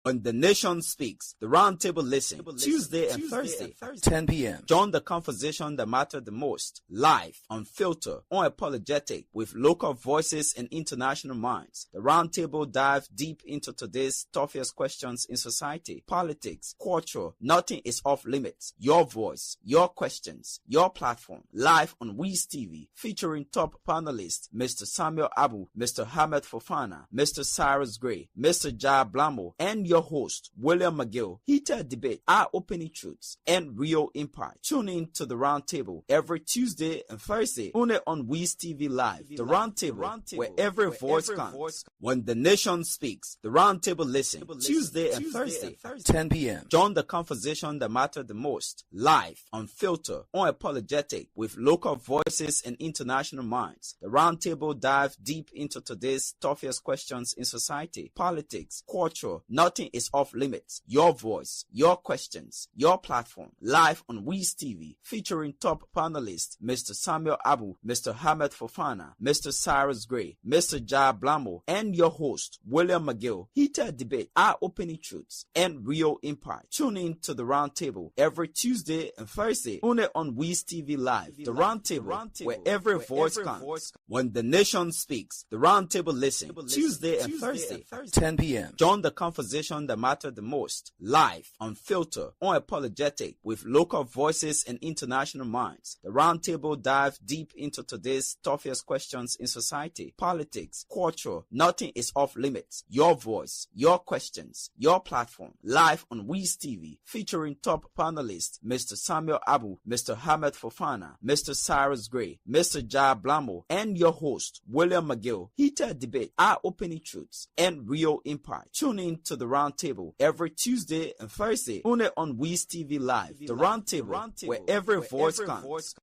When the nation speaks, the roundtable listen, Tuesday and Thursday, 10 p.m. Join the conversation that matter the most, live, unfiltered, unapologetic, with local voices and international minds. The roundtable dive deep into today's toughest questions in society, politics, culture. Nothing is off limits. Your voice, your questions, your platform. Live on Wiz TV, featuring top panelists, Mr. Samuel Abu, Mr. Hamed Fofana, Mr. Cyrus Gray, Mr. Jai Blamo, and your host, William McGill. Heated debate, eye-opening truths, and real impact. Tune in to the Roundtable every Tuesday and Thursday, only on Wiz TV Live. The Roundtable, where every voice counts. When the nation speaks, the Roundtable listen, Tuesday and Thursday, 10 p.m. Join the conversation that matter the most, live, unfiltered, unapologetic, with local voices and international minds. The Roundtable dive deep into today's toughest questions in society, politics, culture. Nothing is off limits. Your voice, your questions, your platform. Live on Wiz TV, featuring top panelists, Mr. Samuel Abu, Mr. Hamed Fofana, Mr. Cyrus Gray, Mr. Jai Blamo, and your host, William McGill. Heated debate, eye-opening truths, and real impact. Tune in to the Roundtable every Tuesday and Thursday, only on Wiz TV Live. The Roundtable, where every voice counts. When the nation speaks, the Roundtable listen, Tuesday and Thursday, 10 p.m. Join the conversation that matter the most, live, unfiltered, unapologetic, with local voices and international minds. The Roundtable dive deep into today's toughest questions in society, politics, culture. Nothing is off limits. Your voice, your questions, your platform. Live on Wiz TV, featuring top panelists, Mr. Samuel Abu, Mr. Hamed Fofana, Mr. Cyrus Gray, Mr. Jai Blamo, and your host, William McGill. Heated debate, eye-opening truths, and real impact. Tune in to the Roundtable every Tuesday and Thursday, only on Wiz TV Live. The Roundtable, where every voice counts.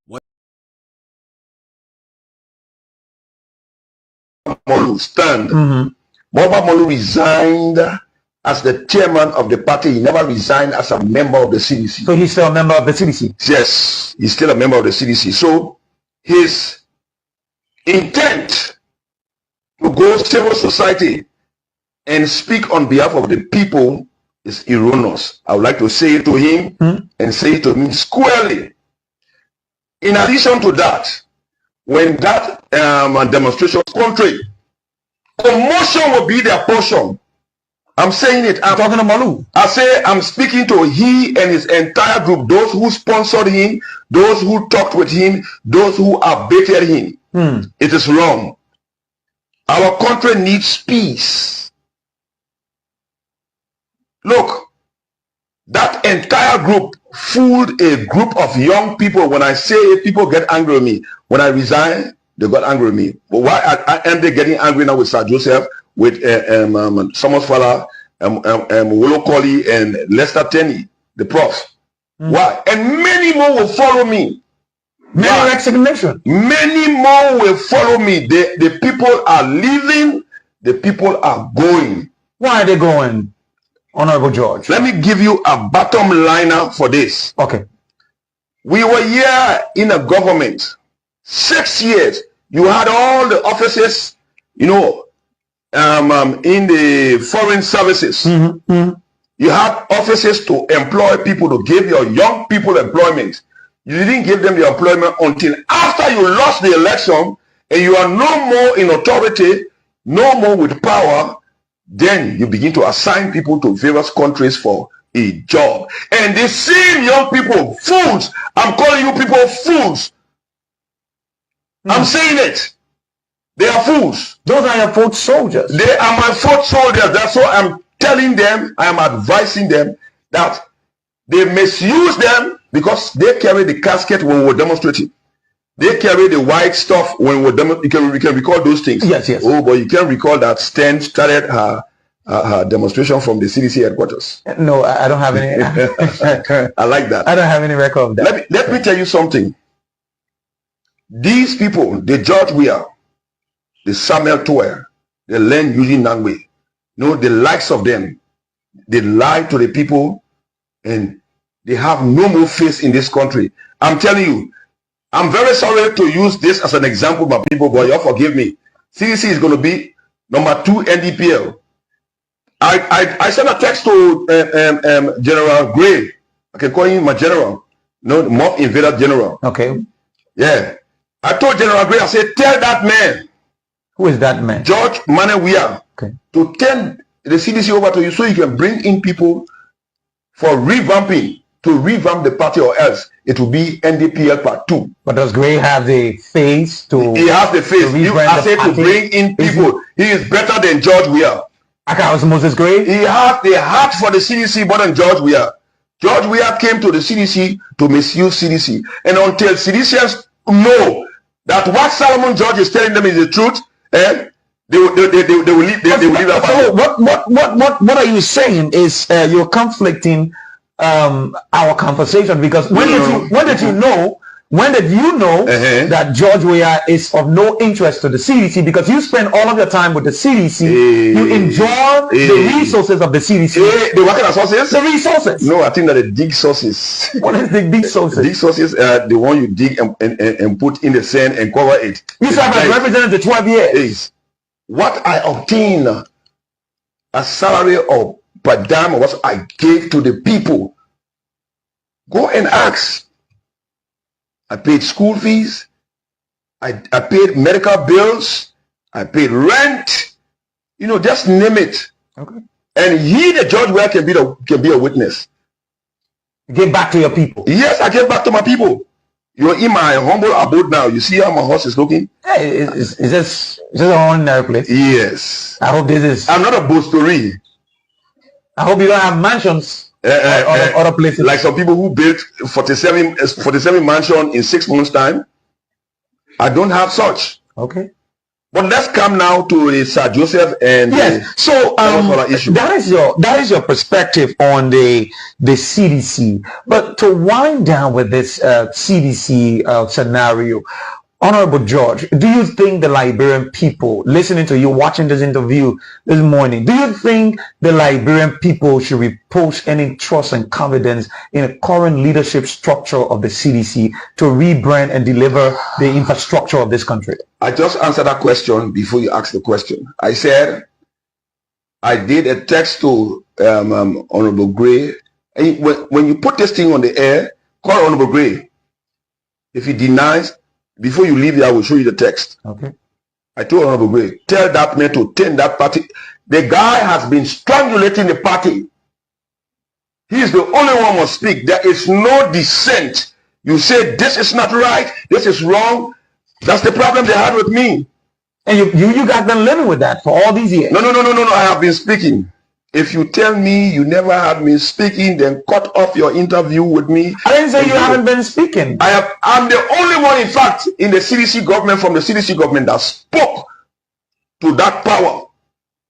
Molu stand. Boba Molu resigned as the chairman of the party. He never resigned as a member of the CDC. So he's still a member of the CDC? Yes, he's still a member of the CDC. So his intent to go civil society and speak on behalf of the people is erroneous. I would like to say it to him and say it to me squarely. In addition to that, when that demonstration contrary, commotion will be their portion. I'm saying it. I'm talking to Malu. I say I'm speaking to he and his entire group, those who sponsored him, those who talked with him, those who abated him. It is wrong. Our country needs peace. Look, that entire group fooled a group of young people. When I say people get angry with me, when I resign, they got angry with me. But why am they getting angry now with Sir Joseph, with Thomas Fala, Wolo Colley, and Lester Tenney, the prof? Why? And many more will follow me. Many resignation. Many more will follow me. The people are leaving. The people are going. Why are they going, Honorable George? Let me give you a bottom liner for this. Okay. We were here in a government 6 years. You had all the offices, you know, in the foreign services. You had offices to employ people, to give your young people employment. You didn't give them the employment until after you lost the election and you are no more in authority, no more with power. Then you begin to assign people to various countries for a job. And the same young people, fools. I'm calling you people fools. I'm saying it. They are fools. Those are your foot soldiers. They are my foot soldiers. That's why I'm telling them, I'm advising them that they misuse them because they carry the casket when we're demonstrating. They carry the white stuff when we're demonstrating. We can recall those things. Yes, yes. Oh, but you can recall that Sten started her demonstration from the CDC headquarters. No, I don't have any. I like that. I don't have any record of that. Let me tell you something. These people, the George Weah, the Samuel Toer, the Len Eugene Nangwe, the likes of them, they lie to the people and they have no more faith in this country. I'm telling you, I'm very sorry to use this as an example, my people, but you forgive me. CDC is going to be number 2 NDPL. I sent a text to General Gray. I can call him my general. No, mob invader general. Okay. Yeah. I told General Gray, I said, tell that man. Who is that man? George Manewia. Okay. To turn the CDC over to you so you can bring in people for revamping, to revamp the party, or else it will be NDPL Part 2. But does Gray have the face to... He has the face. I said to bring in people. He is better than George Weah. Akaos Moses Gray? He has the heart for the CDC more than George Weah. George Weah came to the CDC to misuse CDC. And until CDCians know that what Solomon George is telling them is the truth, they will leave that. So what are you saying is you're conflicting our conversation, because when did you know that George Weah is of no interest to the CDC, because you spend all of your time with the CDC, you enjoy the resources of the CDC. The working sources? The resources. No, I think that the dig sources. What is the dig sources? Dig sources are the one you dig and put in the sand and cover it. You serve as representative 12 years. What I obtained a salary of per dime was I gave to the people. Go and ask. I paid school fees. I paid medical bills. I paid rent. You know, just name it. Okay. And the George Weah can be a witness. Give back to your people. Yes, I gave back to my people. You're in my humble abode now. You see how my horse is looking? Hey, is this an ordinary place? Yes. I hope this is... I'm not a boastery. I hope you don't have mansions other places. Like some people who built 47 mansion in 6 months' time. I don't have such. Okay. But let's come now to Sir Joseph and so issue. that is your perspective on the CDC. But to wind down with this CDC scenario, Honorable George, do you think the Liberian people, listening to you, watching this interview this morning, do you think the Liberian people should repose any trust and confidence in the current leadership structure of the CDC to rebrand and deliver the infrastructure of this country? I just answered that question before you asked the question. I said, I did a text to Honorable Gray. And when you put this thing on the air, call Honorable Gray. If he denies, before you leave here, I will show you the text. Okay. I told Honorable Gray, tell that man to turn that party. The guy has been strangulating the party. He is the only one who must speak. There is no dissent. You say this is not right, this is wrong. That's the problem they had with me. And you got been living with that for all these years. No. I have been speaking. If you tell me you never had me speaking, then cut off your interview with me. I didn't say you haven't been speaking. I'm the only one, in fact, in the CDC government, from the CDC government, that spoke to that power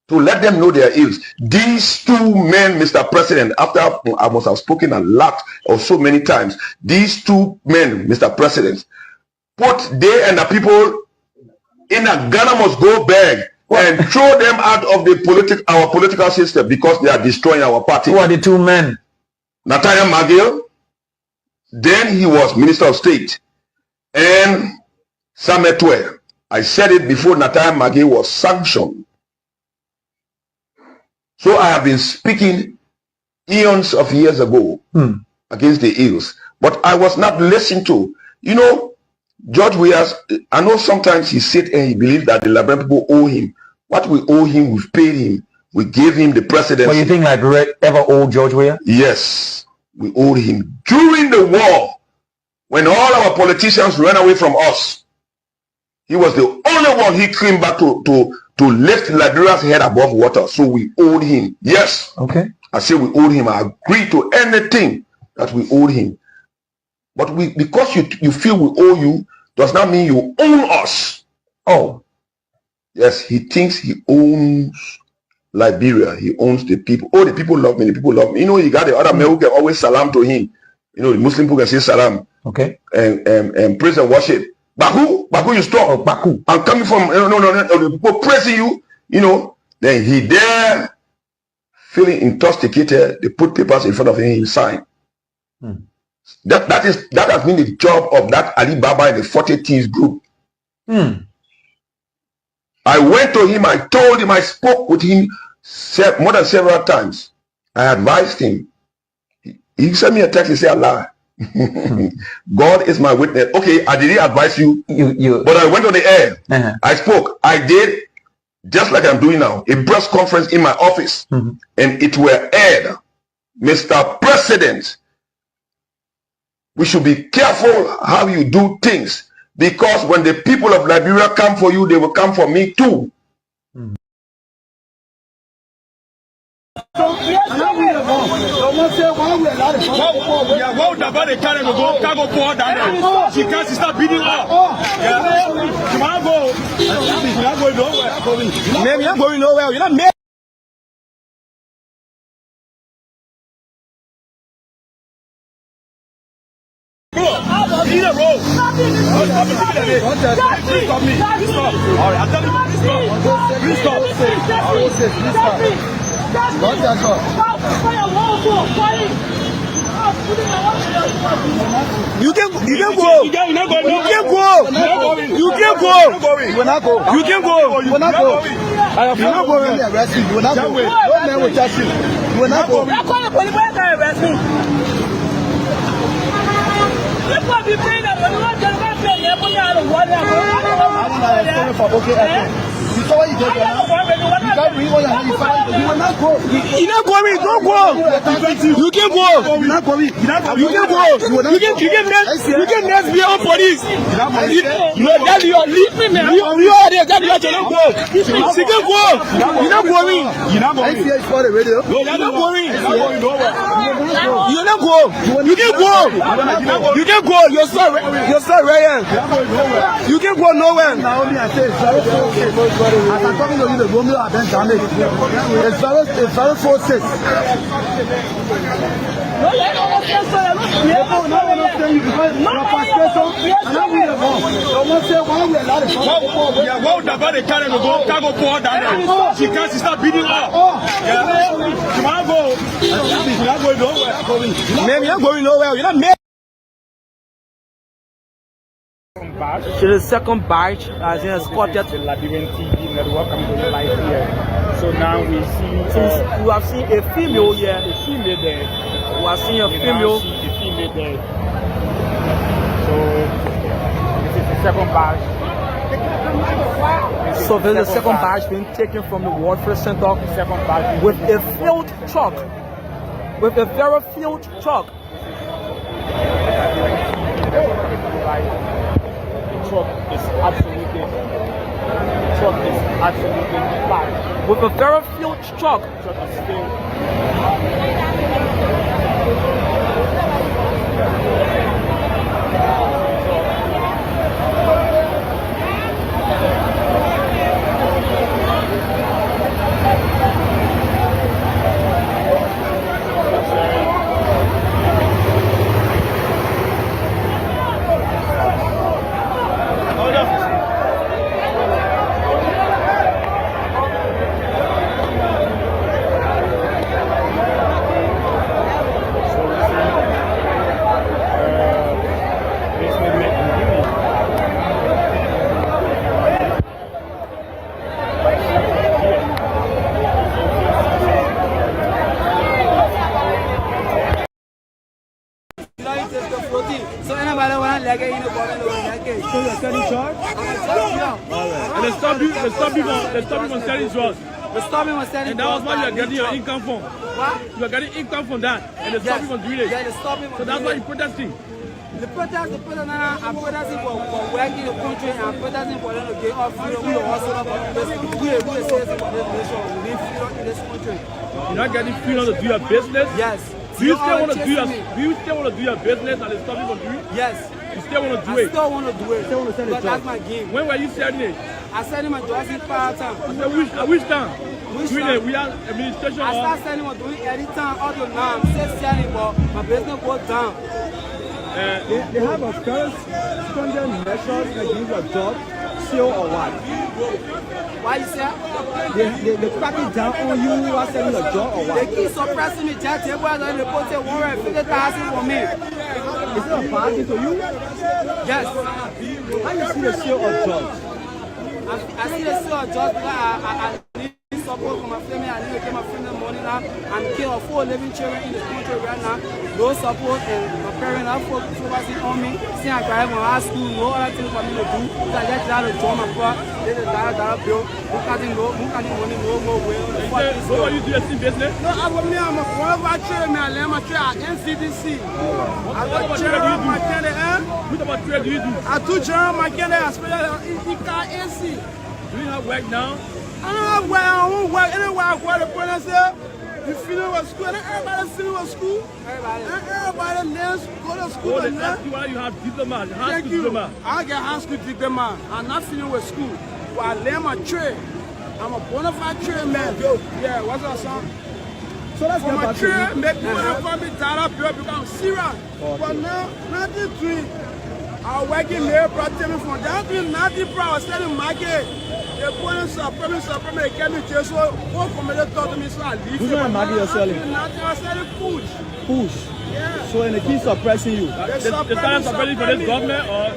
to let them know their ills. These two men, Mr. President, after I must have spoken a lot or so many times, these two men, Mr. President, put they and the people in a Ghana must go bag and throw them out of the our political system because they are destroying our party. Who are the two men? Nathaniel McGill, then he was Minister of State, and Samuel Twe. I said it before Nathaniel McGill was sanctioned. So I have been speaking eons of years ago against the ills, but I was not listened to. You know, George Weah, I know sometimes he sit and he believes that the Liberian people owe him. What we owe him, we've paid him. We gave him the presidency. But you think Liberia ever owed George Weah? Yes, we owed him. During the war, when all our politicians ran away from us, he was the only one he came back to lift Liberia's head above water. So we owed him. Yes. Okay. I say we owed him. I agree to anything that we owed him. But because you feel we owe you, does not mean you own us. Oh. Yes, he thinks he owns Liberia. He owns the people. Oh, the people love me. The people love me. You know, you got the other men who can always salam to him. You know, the Muslim people can say salam. Okay. And praise and worship. Baku, you stop. Oh, Baku. I'm coming from, no, the people praising you, you know. Then he there, feeling intoxicated. They put papers in front of him, he signed. That has been the job of that Alibaba in the 40 Thieves group. I went to him, I told him, I spoke with him more than several times. I advised him. He sent me a text and said, Allah, God is my witness. Okay, I didn't advise you, but I went on the air. I spoke. I did just like I'm doing now, a press conference in my office, and it were aired. Mr. President, we should be careful how you do things, because when the people of Liberia come for you, they will come for me too. She can't start beating up. She wanna go. You're not going nowhere. Maybe you're going nowhere. You're not mad. Need a roll. Please stop me. Stop. All right, I'm telling you. Stop. Please stop. You can go. You can go. You will not go. You can go. You will not go. I am not going to arrest you. You will not go. No man will touch you. You will not go. I call the police when they arrest me. People be paying that money. What can I pay? They put out of water. I'm for okay. You saw what you did. You can't bring all your money. You will not go. You're not going. Don't go. You can go. You're not going. You can go. You can next be on police. You are there. You are leaving. You are there. You cannot go. She can go. You're not going. You're not going. You're not going. You're not go. You can go. You can go. You're sorry. Ryan. You can go nowhere. As I'm talking to you, the Romeo have been damaged. It's very forces. She can't start beating up. She wanna go. You're not going nowhere. Maybe you're going nowhere. You're not mad. C'est le second batch as in Scotland. The Liberian TV network coming to live here. So now we see we have seen a female here. A female there. We have seen a female. See the female there. So this is the second batch. So there's the second batch being taken from the Warfare Center with a filled truck. With a very filled truck. Truck is absolutely packed. With a very filled truck. Truck is filled. So anybody want to like it, you know, so you're selling short? And they stop you from selling drugs. And that was why you are getting your income from. What? You are getting income from that. And they stop you from doing it. Yeah, they stop me from so that's why you're protesting. The protest now, I'm protesting for working in the country and I'm protesting for them to get off freedom. We are also for we are citizens for this nation. We need freedom in this country. You're not getting freedom to do your business? Yes. Do you still want to do your business and they stop you from doing it? Yes. You still want to do it? I still want to do it. Still want to sell it. That's my game. When were you selling it? I sell my drugs in part-time. Which time? We are administration. I start selling my doing anytime. Although now I'm still selling, but my business goes down. They have a first stringent measures against your job, sale or what? Why you say? They crack it down on you who are selling your job or what? They keep suppressing me. Just table and they put 150,000 for me. Is it a party to you? Yes. How you see the sale of jobs? I see the sale of jobs because I need support from my family. I need to get my family money now. I'm king of 4 living children in the country right now. No support, and my parents are focusing on me. See, I graduated from high school, no other thing for me to do. So I just try to join my car, get a dollar bill. Who can't money, no more way. What you do in business? No, I'm a forever trade, man. I learn my trade at NCDC. I got general mechanic, What about trade do you do? I do general mechanic, I spell in car AC. Do you have work now? I don't have where I won't work. Anywhere I go, the point say, the feeling was school, and everybody feeling was school. Everybody learns, go to school. Oh, that's why you have diploma, high Thank school you. diploma. I get high school diploma. I'm not feeling with school. But I learn my trade. I'm a bona fide trade man. Yeah, what's up, son? So let's For get my back to trade, you. make me call me dollar bill because I'm serious. But now, nothing doing. I work in there, brought me from that doing nothing, bro. I was selling market. They put in supplement, they get me just so one from me, they talk to me, so I leave. Who's the market you're selling? Nothing, I was selling food. Push. Yeah. So and they keep suppressing you. They start suppressing for this government or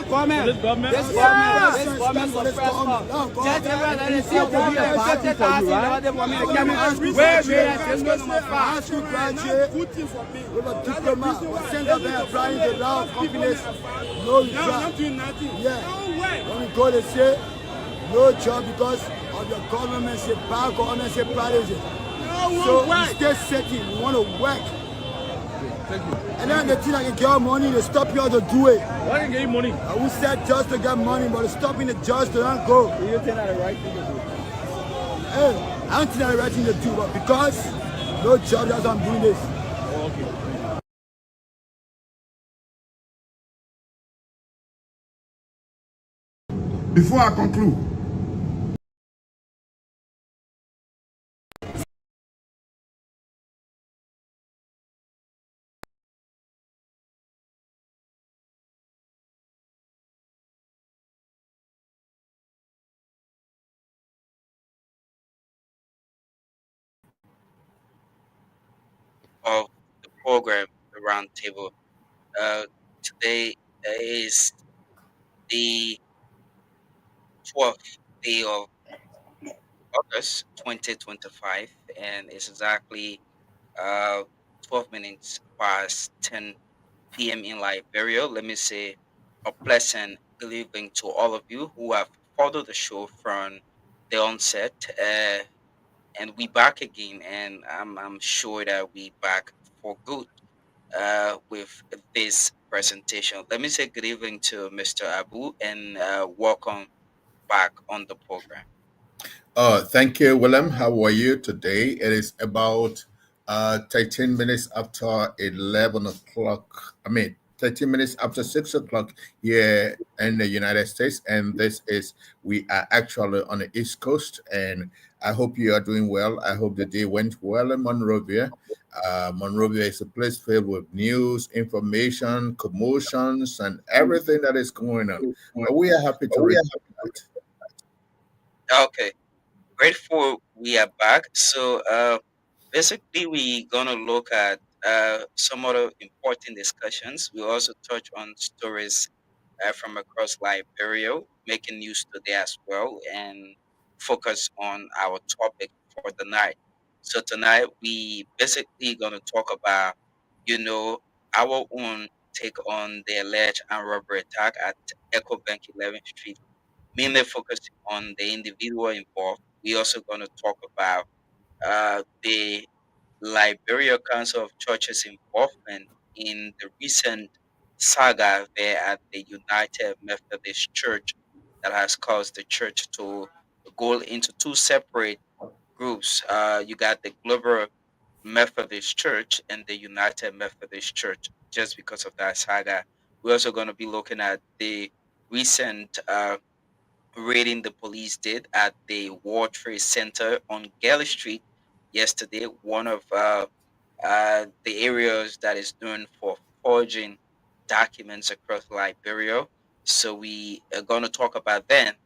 Government. for this government? This government suppress us. Just everybody they see a problem, they take us in order for me to get me to school. Where just go to my High school graduate with a diploma, was sent out there applying to law companies, no No, job. not doing nothing. Yeah. No way. When we go, they say no job because of the government, say bad government, say policy. No So one we way. stay setting, we want to work. And then the thing I can get money, they stop you to do it. Why didn't get you money? I would say just to get money, but it's stopping the judge to not go. Do you think that the right thing to do? Hey, I don't think that's the right thing to do, but because no job, that's why I'm doing this. Oh, okay. Before I conclude, of the program, the roundtable. Today is the 12th day of August 2025, and it's exactly uh, 12 minutes past 10 p.m. in Liberia. Let me say a pleasant good evening to all of you who have followed the show from the onset. And we back again, and I'm sure that we back for good with this presentation. Let me say good evening to Mr. Abu and welcome back on the program. thank you, Willem. How are you today? It is about 13 minutes after 11 o'clock. 13 minutes after 6 o'clock here in the United States. And we are actually on the East Coast. And I hope you are doing well. I hope the day went well in Monrovia. Monrovia is a place filled with news, information, commotions, and everything that is going on. But we are happy to report. Okay, grateful we are back. So basically, we're gonna look at some other important discussions. We also touch on stories from across Liberia, making news today as well, and focus on our topic for the night. So tonight we basically gonna talk about, our own take on the alleged armed robbery attack at Echo Bank 11th Street, mainly focusing on the individual involved. We also gonna talk about the Liberia Council of Churches involvement in the recent saga there at the United Methodist Church that has caused the church to go into two separate groups. You got the Global Methodist Church and the United Methodist Church, just because of that saga. We're also going to be looking at the recent raiding the police did at the World Trade Center on Galley Street yesterday, one of the areas that is known for forging documents across Liberia. So we are going to talk about that,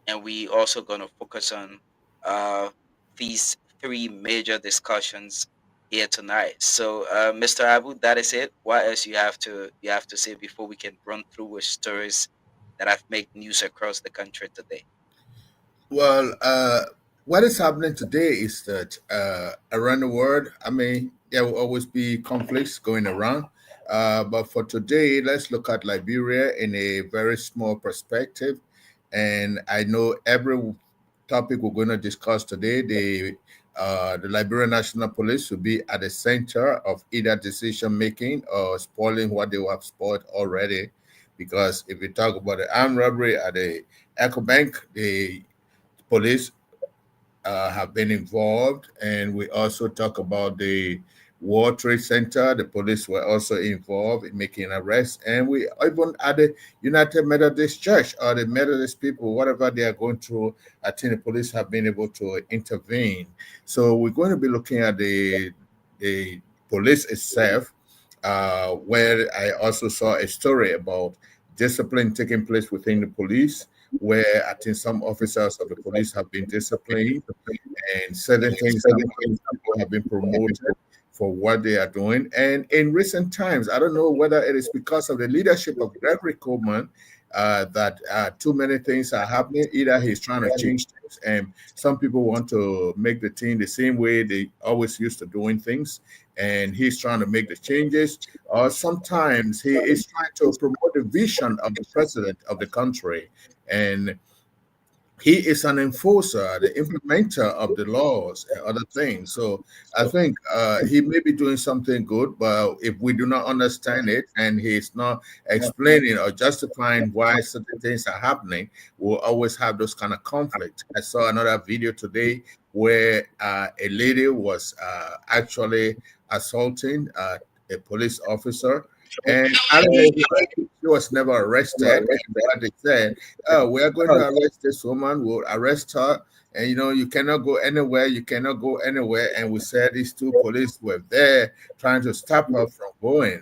and we also going to focus on uh, these three major discussions here tonight. So, Mr. Abu, that is it. What else you have to say before we can run through with stories that have made news across the country today? Well, what is happening today is that around the world, I mean, there will always be conflicts going around. But for today, let's look at Liberia in a very small perspective. And I know every topic we're going to discuss today, the Liberian National Police will be at the center of either decision making or spoiling what they have spoiled already. Because if we talk about the armed robbery at the Echo Bank, the police have been involved, and we also talk about the World Trade Center. The police were also involved in making arrests, and we even at the United Methodist Church or the Methodist people, whatever they are going through, I think the police have been able to intervene. So we're going to be looking at the police itself, where I also saw a story about discipline taking place within the police, where I think some officers of the police have been disciplined and certain things people have been promoted for what they are doing. And in recent times, I don't know whether it is because of the leadership of Gregory Coleman that too many things are happening. Either he's trying to change things, and some people want to make the team the same way they always used to doing things, and he's trying to make the changes. Or sometimes he is trying to promote the vision of the president of the country, and he is an enforcer, the implementer of the laws and other things. So I think he may be doing something good, but if we do not understand it and he's not explaining or justifying why certain things are happening, we'll always have those kind of conflicts. I saw another video today where a lady was actually assaulting a police officer. And I don't know, she was never arrested. And what they said, oh, we are going to arrest this woman, we'll arrest her. And you cannot go anywhere, you cannot go anywhere. And we said these two police were there trying to stop her from going.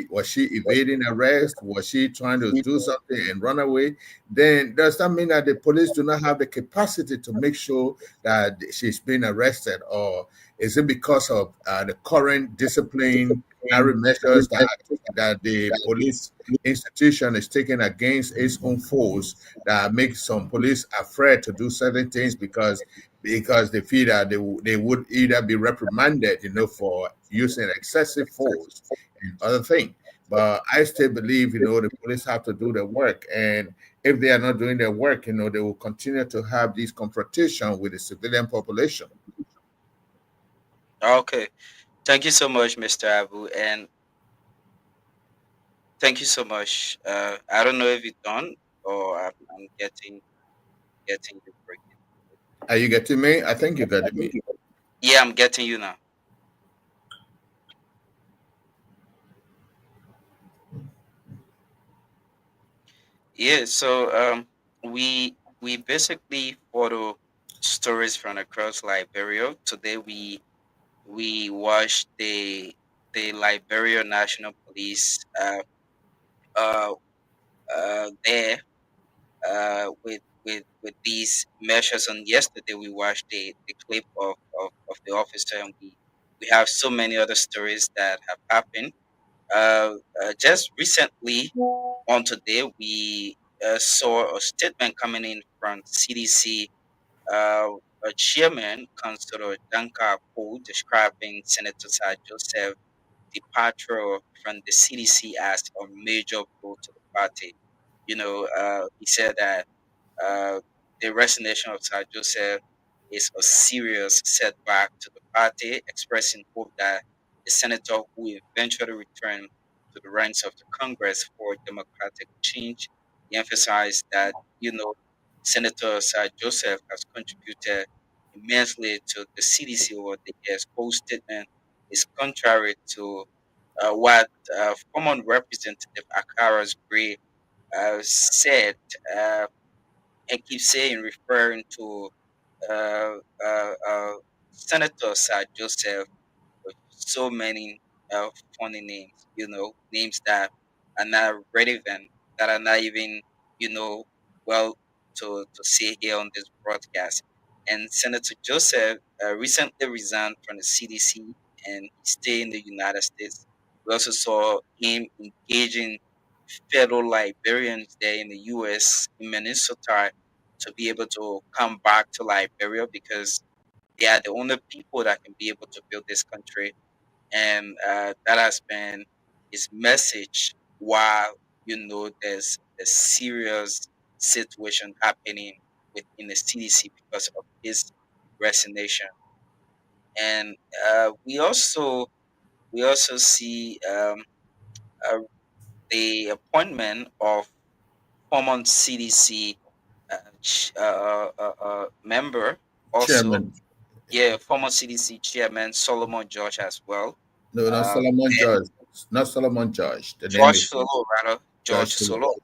Was she evading arrest? Was she trying to do something and run away? Then does that mean that the police do not have the capacity to make sure that she's been arrested? Or is it because of the current disciplinary measures that the police institution is taking against its own force that makes some police afraid to do certain things because they feel that they would either be reprimanded, for using excessive force and other things. But I still believe, the police have to do their work. And if they are not doing their work, they will continue to have these confrontation with the civilian population. Okay. Thank you so much, Mr. Abu, and thank you so much. I don't know if you're done or I'm getting you breaking. Are you getting me? I think you got me. Yeah, I'm getting you now. Yeah, so we basically follow stories from across Liberia. Today we watched the Liberia National Police uh there with these measures. And yesterday we watched the clip of the officer, and we have so many other stories that have happened. Just recently on today, we saw a statement coming in from CDC, a chairman, Councillor Danka Poe, describing Senator Sir Joseph departure from the CDC as a major blow to the party. He said that the resignation of Sir Joseph is a serious setback to the party, expressing hope that the senator who eventually returned to the ranks of the Congress for democratic change. He emphasized that, Senator Sir Joseph has contributed immensely to the CDC over the years. Post statement is contrary to what former Representative Akaras Gray said. And keep saying, referring to uh, Senator Sir Joseph with so many funny names, names that are not relevant, that are not even, well, to say here on this broadcast. And Senator Joseph recently resigned from the CDC and stay in the United States. We also saw him engaging fellow Liberians there in the U.S., in Minnesota, to be able to come back to Liberia, because they are the only people that can be able to build this country. And that has been his message while, there's a serious situation happening within the CDC because of his resignation. And we also see uh, the appointment of former CDC member also. Chairman. Yeah, former CDC chairman Solomon George as well. No, not Uh, Solomon and George. Not Solomon George. The name George is Solo, rather. George George Sulu. Solo.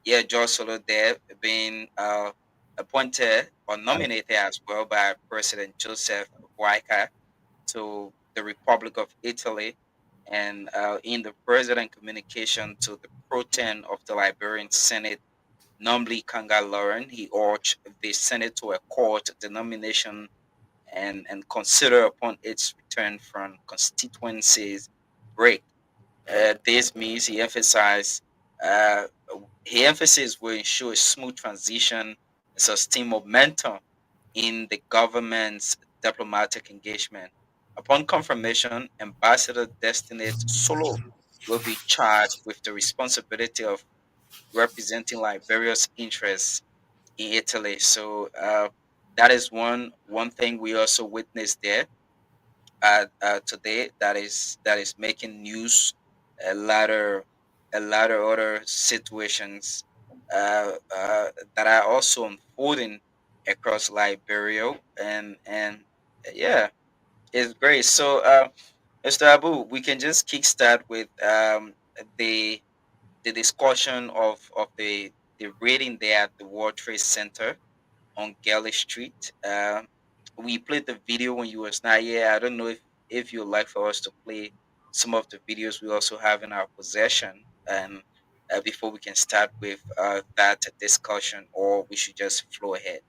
Yeah, George Solo there being appointed or nominated as well by President Joseph Boakai to the Republic of Italy. And in the president communication to the pro-10 of the Liberian Senate, Numbly Kanga Lauren, he urged the Senate to accord the nomination and consider upon its return from constituencies break. This means he emphasized will ensure a smooth transition and sustain momentum in the government's diplomatic engagement. Upon confirmation, Ambassador Destinate Solo will be charged with the responsibility of representing Liberia's interests in Italy. So that is one thing we also witnessed there today that is making news. A lot of other situations that are also unfolding across Liberia, and yeah, it's great. So, Mr. Abu, we can just kickstart with the the discussion of the raiding there at the World Trade Center on Galley Street. We played the video when you was not here. I don't know if you'd like for us to play some of the videos we also have in our possession, and before we can start with that discussion, or we should just flow ahead.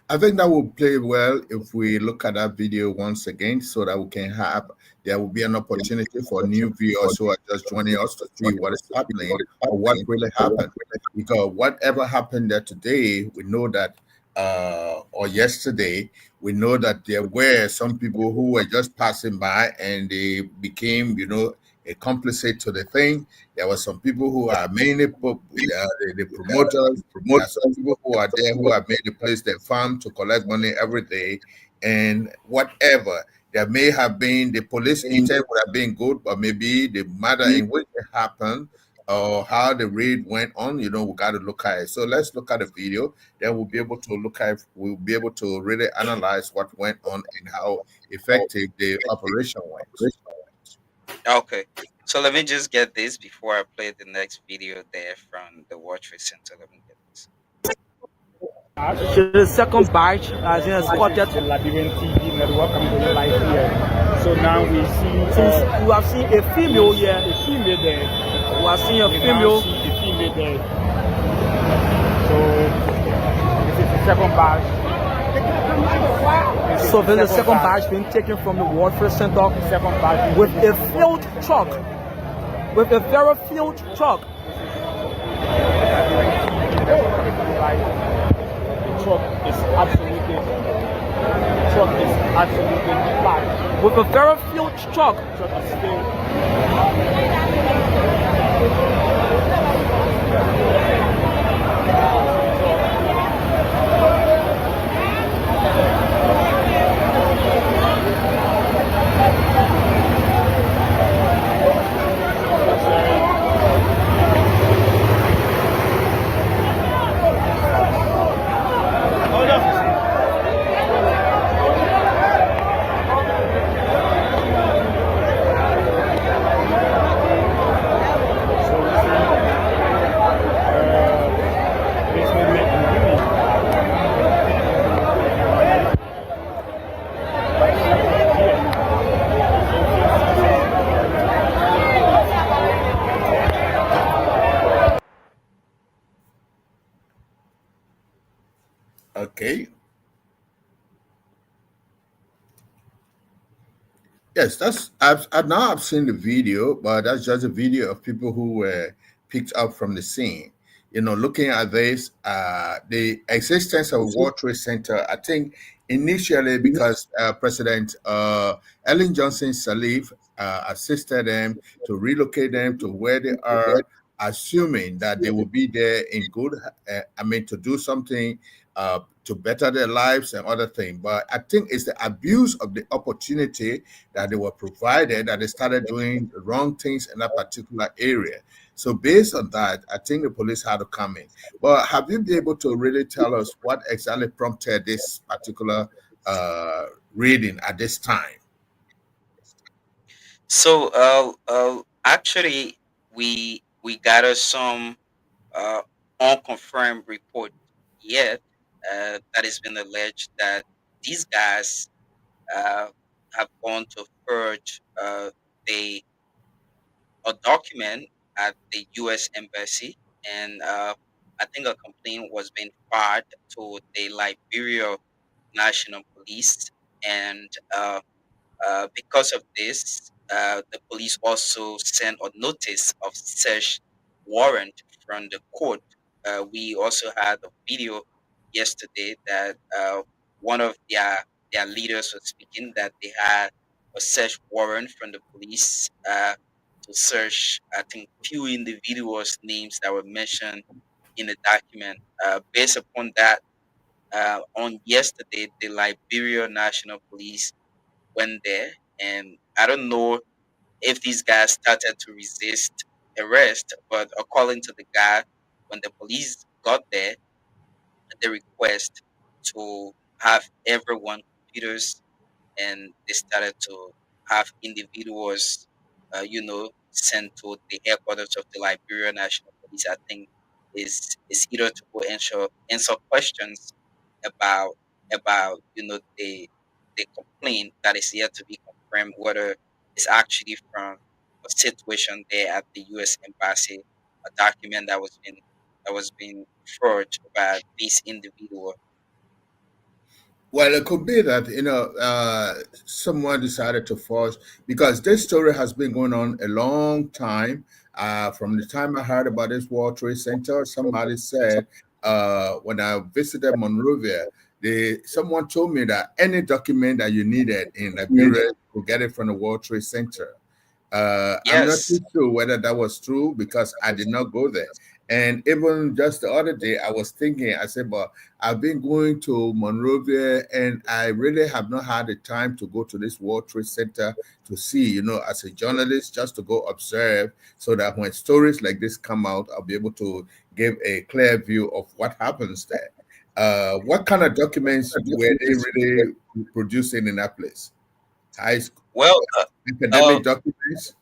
I think that will play well if we look at that video once again, so that we can have, there will be an opportunity for new viewers who are just joining us to see what is happening or what really happened. Because whatever happened there today, we know that, or yesterday, we know that there were some people who were just passing by and they became, a complicit to the thing. There were some people who are mainly the promoters. There are some people who are there who have made the place their farm to collect money every day, and whatever. There may have been the police intent would have been good, but maybe the matter in which it happened or how the raid went on, we got to look at it. So let's look at the video. Then we'll be able to really analyze what went on and how effective the operation went. Okay, so let me just get this before I play the next video there from the World Trade Center. Let me get this. The second batch has been escorted to Liberian TV network. I'm going live here. So now we see. Since you have seen a female here, a female there. We are seeing a female. See a female there. So this is the second batch. So there's a second batch being taken from the World Trade Center. Second batch with a filled truck. With a very filled truck. The truck is absolutely packed. With a very filled truck. The truck is filled. Okay. Yes, I've seen the video, but that's just a video of people who were picked up from the scene. looking at this, the existence of World Trade Center, I think initially because President Ellen Johnson Sirleaf assisted them to relocate them to where they are, assuming that they will be there in good, to do something to better their lives and other things. But I think it's the abuse of the opportunity that they were provided that they started doing the wrong things in that particular area. So based on that, I think the police had to come in. But have you been able to really tell us what exactly prompted this particular reading at this time? So, actually, we gathered some uh, unconfirmed report yet that has been alleged that these guys uh, have gone to forge the a document at the U.S. Embassy, and I think a complaint was being filed to the Liberia National Police, and because of this, the police also sent a notice of search warrant from the court. We also had a video yesterday that one of their leaders was speaking that they had a search warrant from the police to search, I think, few individuals' names that were mentioned in the document. Based upon that, on yesterday, the Liberia National Police went there, and I don't know if these guys started to resist arrest, but according to the guy, when the police got there, the request to have everyone computers, and they started to have individuals, sent to the headquarters of the Liberia National Police. I think is either to go answer questions about the complaint that is yet to be confirmed whether it's actually from a situation there at the U.S. Embassy, a document that was being forged by this individual. Well, it could be that someone decided to force, because this story has been going on a long time. From the time I heard about this World Trade Center, somebody said when I visited Monrovia, someone told me that any document that you needed in Liberia, you could get it from the World Trade Center. I'm not too Yes. sure whether that was true because I did not go there. And even just the other day, I was thinking, I said, but I've been going to Monrovia and I really have not had the time to go to this World Trade Center to see, as a journalist, just to go observe so that when stories like this come out, I'll be able to give a clear view of what happens there. What kind of documents were they really producing in that place? High school, Well, academic documents?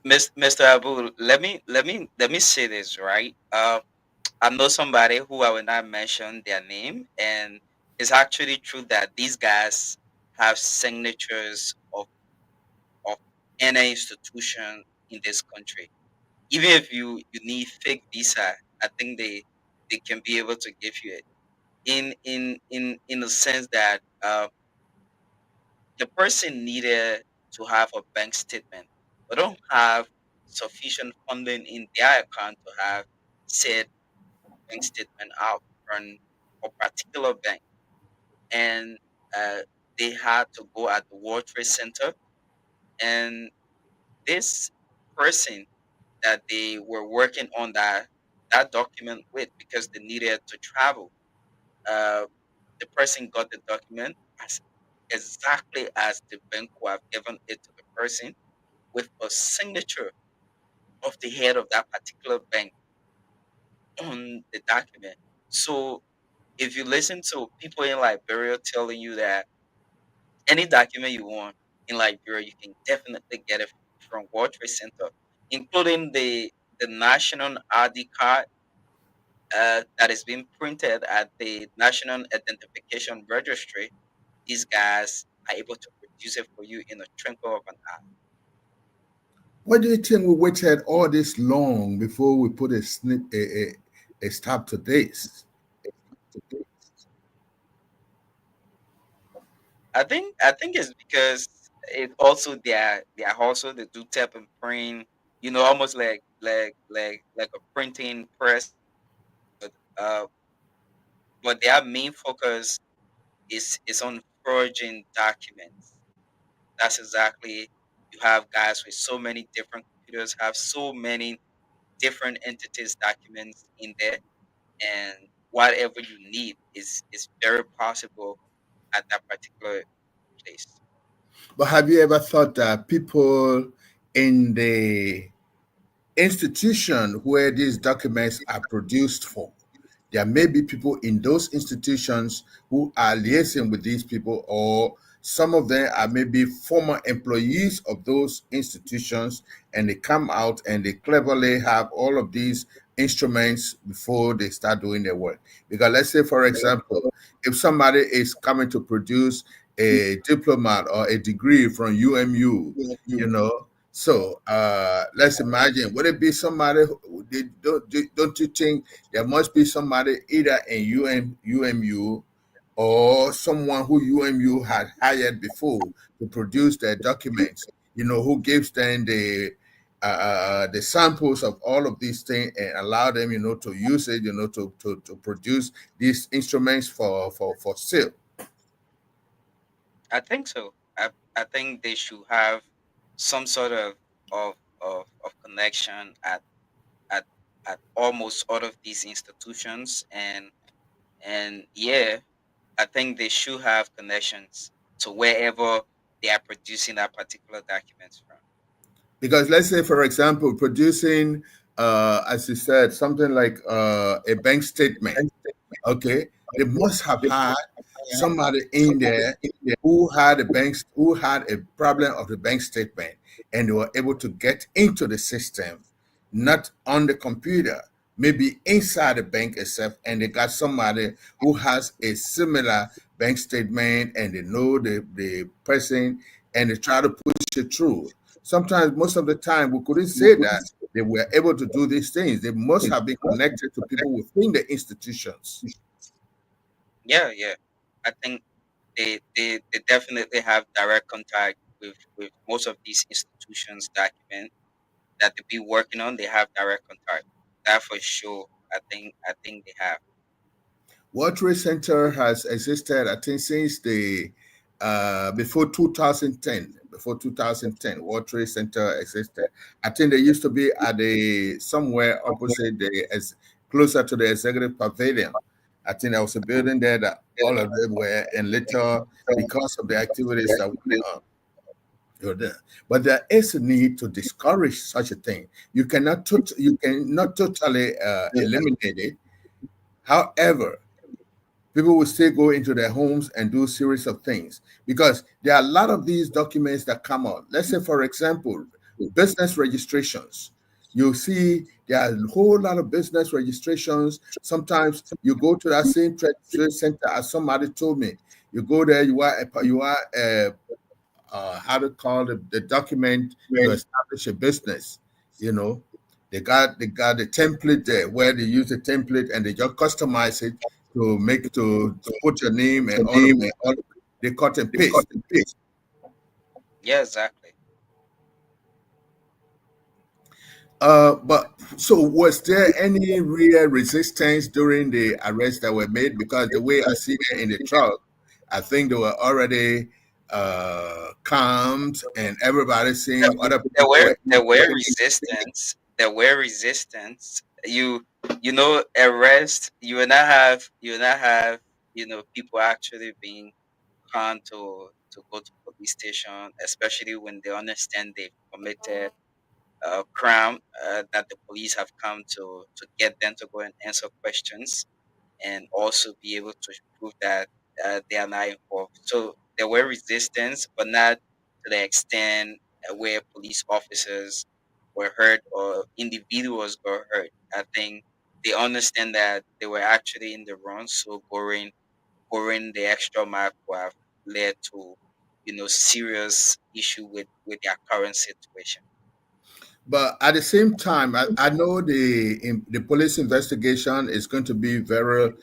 Mr. Abu, let me say this, right. I know somebody who I will not mention their name, and it's actually true that these guys have signatures of any institution in this country. Even if you need fake visa, I think they can be able to give you it. In the sense that the person needed to have a bank statement, but don't have sufficient funding in their account to have said bank statement out from a particular bank, and uh, they had to go at the World Trade Center, and this person that they were working on that document with, because they needed to travel, uh, the person got the document as exactly as the bank would have given it to the person, with a signature of the head of that particular bank on the document. So if you listen to people in Liberia telling you that any document you want in Liberia, you can definitely get it from World Trade Center, including the national ID card that is being printed at the National Identification Registry. These guys are able to produce it for you in a twinkle of an eye. Why do you think we waited all this long before we put a stop to this? I think it's because it also they are also they do tap and print, almost like a printing press. but their main focus is on forging documents. That's exactly, you have guys with so many different computers, have so many different entities documents in there, and whatever you need is very possible at that particular place. But have you ever thought that people in the institution where these documents are produced for, there may be people in those institutions who are liaising with these people, or some of them are maybe former employees of those institutions, and they come out and they cleverly have all of these instruments before they start doing their work. Because let's say, for example, if somebody is coming to produce a diploma or a degree from UMU, you know, so let's imagine, would it be somebody, don't you think there must be somebody either in UMU or someone who UMU had hired before to produce their documents, you know, who gives them the samples of all of these things and allow them, you know, to use it, you know, to produce these instruments for sale? I think so. I think they should have some sort of connection at at almost all of these institutions, and yeah, I think they should have connections to wherever they are producing that particular documents from. Because let's say, for example, producing, as you said, something like a bank statement, okay, they must have had somebody in there who had a problem of the bank statement, and they were able to get into the system, not on the computer, maybe inside the bank itself, and they got somebody who has a similar bank statement, and they know the person, and they try to push it through. Sometimes, most of the time, we couldn't say that they were able to do these things. They must have been connected to people within the institutions. Yeah, I think they definitely have direct contact with most of these institutions document that they be working on. They have direct contact. That for sure. I think they have. World Trade Center has existed, I think, since the before 2010. Before 2010, World Trade Center existed. I think they used to be at somewhere opposite as closer to the executive pavilion. I think there was a building there that all of them were, and later, because of the activities that went on, you're there. But there is a need to discourage such a thing. You cannot totally eliminate it. However, people will still go into their homes and do a series of things, because there are a lot of these documents that come out. Let's say, for example, business registrations. You see, there are a whole lot of business registrations. Sometimes you go to that same trade center, as somebody told me. You go there, you are how to call the document to establish a business. You know, they got the template there where they use the template and they just customize it to put your name and all they cut and paste. Yeah, exactly. But so was there any real resistance during the arrests that were made? Because the way I see it in the trial, I think they were already calmed, and everybody seeing other people. There were resistance. There were resistance. You know, arrest. You will not have people actually being calm to go to police station, especially when they understand they've committed crime, that the police have come to get them to go and answer questions, and also be able to prove that they are not involved. So there were resistance, but not to the extent where police officers were hurt or individuals got hurt. I think they understand that they were actually in the wrong, so going the extra mile would have led to serious issue with their current situation. But at the same time, I know the police investigation is going to be very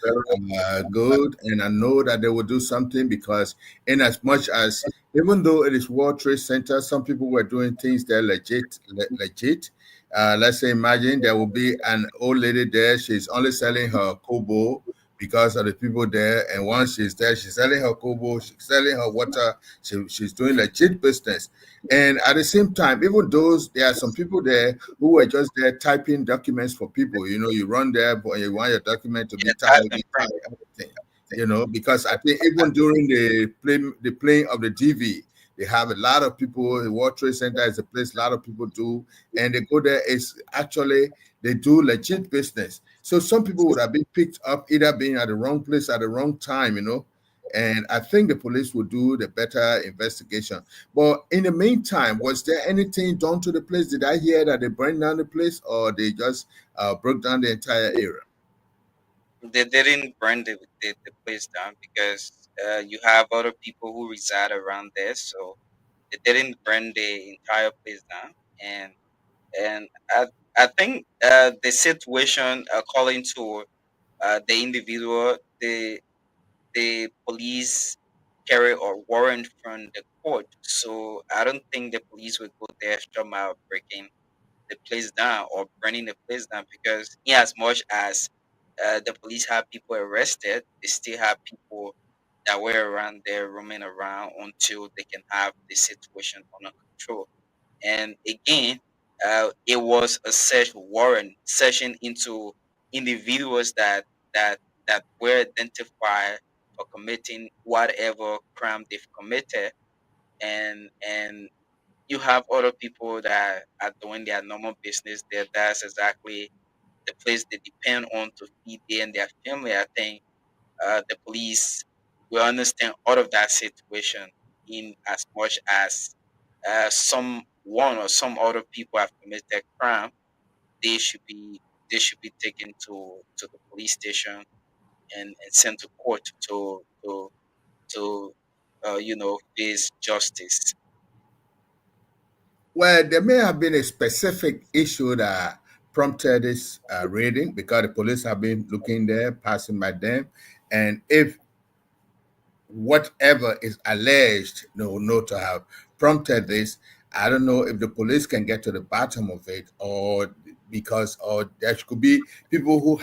good, and I know that they will do something, because in as much as even though it is World Trade Center, some people were doing things that legit. Let's say, imagine there will be an old lady there. She's only selling her kobo because of the people there. And once she's there, she's selling her kobo, she's selling her water. She's doing legit business. And at the same time, even those, there are some people there who were just there typing documents for people. You know, you run there, but you want your document to be typed, you type everything. You know, because I think even during the playing of the DV, they have a lot of people. The World Trade Center is a place a lot of people do, and they go there. Is actually they do legit business. So some people would have been picked up either being at the wrong place at the wrong time, you know. And I think the police will do the better investigation. But in the meantime, was there anything done to the place? Did I hear that they burned down the place, or they just broke down the entire area? They didn't burn the place down because you have other people who reside around there, so they didn't burn the entire place down. And I think the situation, according to the individual, the police carry a warrant from the court, so I don't think the police would go the extra mile breaking the place down or burning the place down, because in as much as the police have people arrested, they still have people that were around there roaming around until they can have the situation under control. And again, it was a search warrant searching into individuals that were identified for committing whatever crime they've committed, and you have other people that are doing their normal business there. That's exactly the place they depend on to feed they and their family. I think the police will understand all of that situation, in as much as some one or some other people have committed crime. They should be taken to the police station and sent to court to face justice. Well, there may have been a specific issue that prompted this raiding because the police have been looking there, passing by them, and if whatever is alleged, no, to have prompted this, I don't know if the police can get to the bottom of it, or because or there could be people who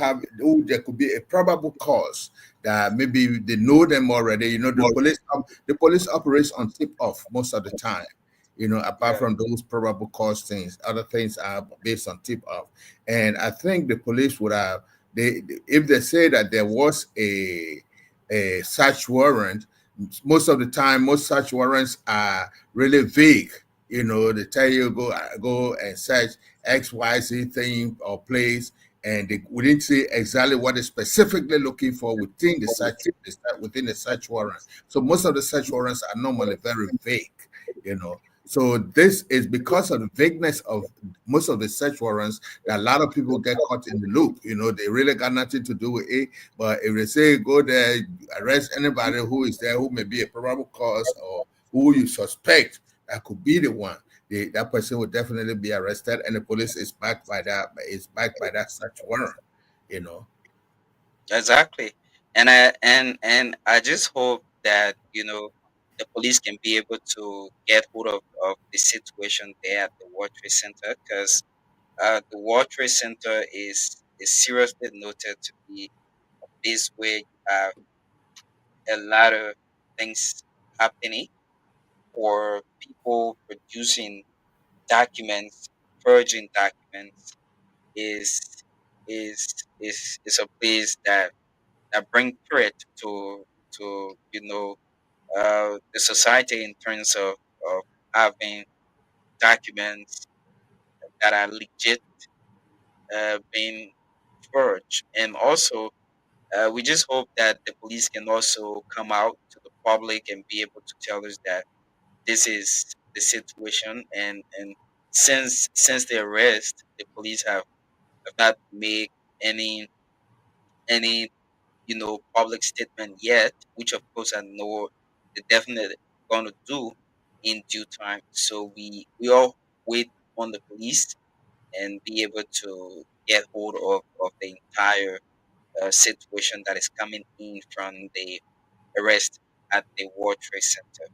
there could be a probable cause that maybe they know them already. You know, the police operates on tip off most of the time. You know, apart from those probable cause things, other things are based on tip off. And I think the police would have if they say that there was a search warrant, most of the time, most search warrants are really vague. You know, they tell you go and search XYZ thing or place, and they wouldn't say exactly what they're specifically looking for within the search warrant. So most of the search warrants are normally very vague. You know, so this is because of the vagueness of most of the search warrants that a lot of people get caught in the loop. You know, they really got nothing to do with it. But if they say go there, arrest anybody who is there who may be a probable cause or who you suspect that could be the one, that person will definitely be arrested, and the police is backed by that search warrant. You know. Exactly. And I just hope that the police can be able to get hold of the situation there at the World Trade Center, because the World Trade Center is seriously noted to be a place where you have a lot of things happening, for people producing documents, forging documents, is is a place that bring threat to the society, in terms of having documents that are legit being forged. And also, we just hope that the police can also come out to the public and be able to tell us that this is the situation. And since the arrest, the police have not made any public statement yet, which of course I know they're definitely going to do in due time. So we all wait on the police and be able to get hold of the entire situation that is coming in from the arrest at the World Trade Center.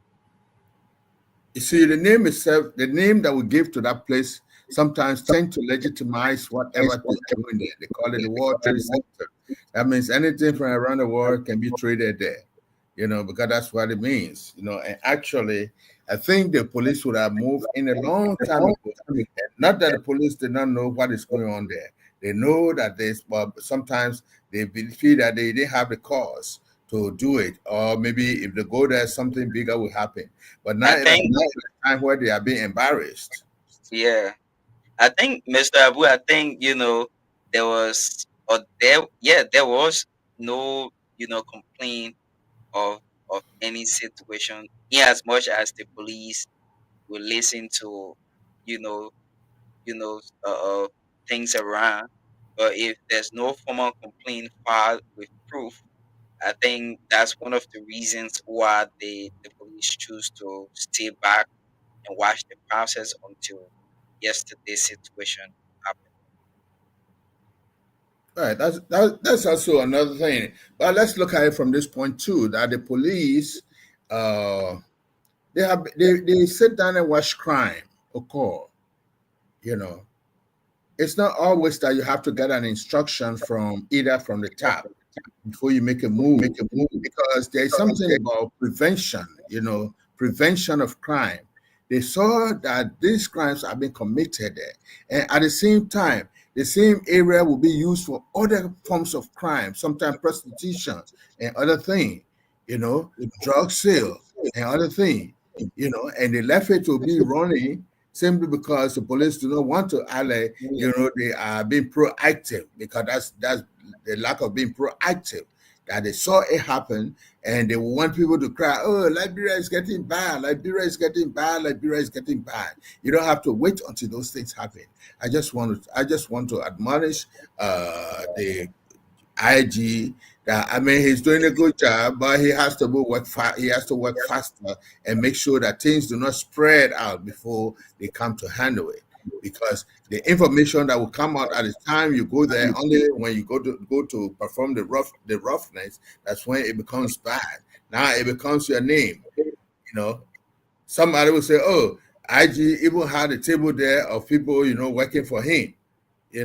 You see, the name itself, the name that we give to that place sometimes tend to legitimize whatever they're doing there. They call it the World Trade Center. That means anything from around the world can be traded there, because that's what it means, And actually, I think the police would have moved in a long time ago. Not that the police did not know what is going on there. They know that but sometimes they feel that they didn't have the cause to do it, or maybe if they go there, something bigger will happen. But now it's a time where they are being embarrassed. Yeah, I think, Mr. Abu, I think there was there was no complaint of any situation, in as much as the police will listen to you know you know things around. But if there's no formal complaint filed with proof, I think that's one of the reasons why the police choose to stay back and watch the process until yesterday's situation happened. Right. That's also another thing. But let's look at it from this point too. That the police, they sit down and watch crime occur. It's not always that you have to get an instruction from the top before you make a move, because there's something about prevention, prevention of crime. They saw that these crimes have been committed there, and at the same time, the same area will be used for other forms of crime, sometimes prostitution and other things, drug sale and other things, and they left it to be running simply because the police do not want to ally, they are being proactive, because that's the lack of being proactive, that they saw it happen and they want people to cry, oh, Liberia is getting bad, Liberia is getting bad, Liberia is getting bad. You don't have to wait until those things happen. I just want to admonish the IG that, he's doing a good job, but he has to work faster and make sure that things do not spread out before they come to handle it. Because the information that will come out at the time you go there, only when you go to perform the roughness, that's when it becomes bad. Now it becomes your name. Somebody will say, oh, IG even had a table there of people, working for him. We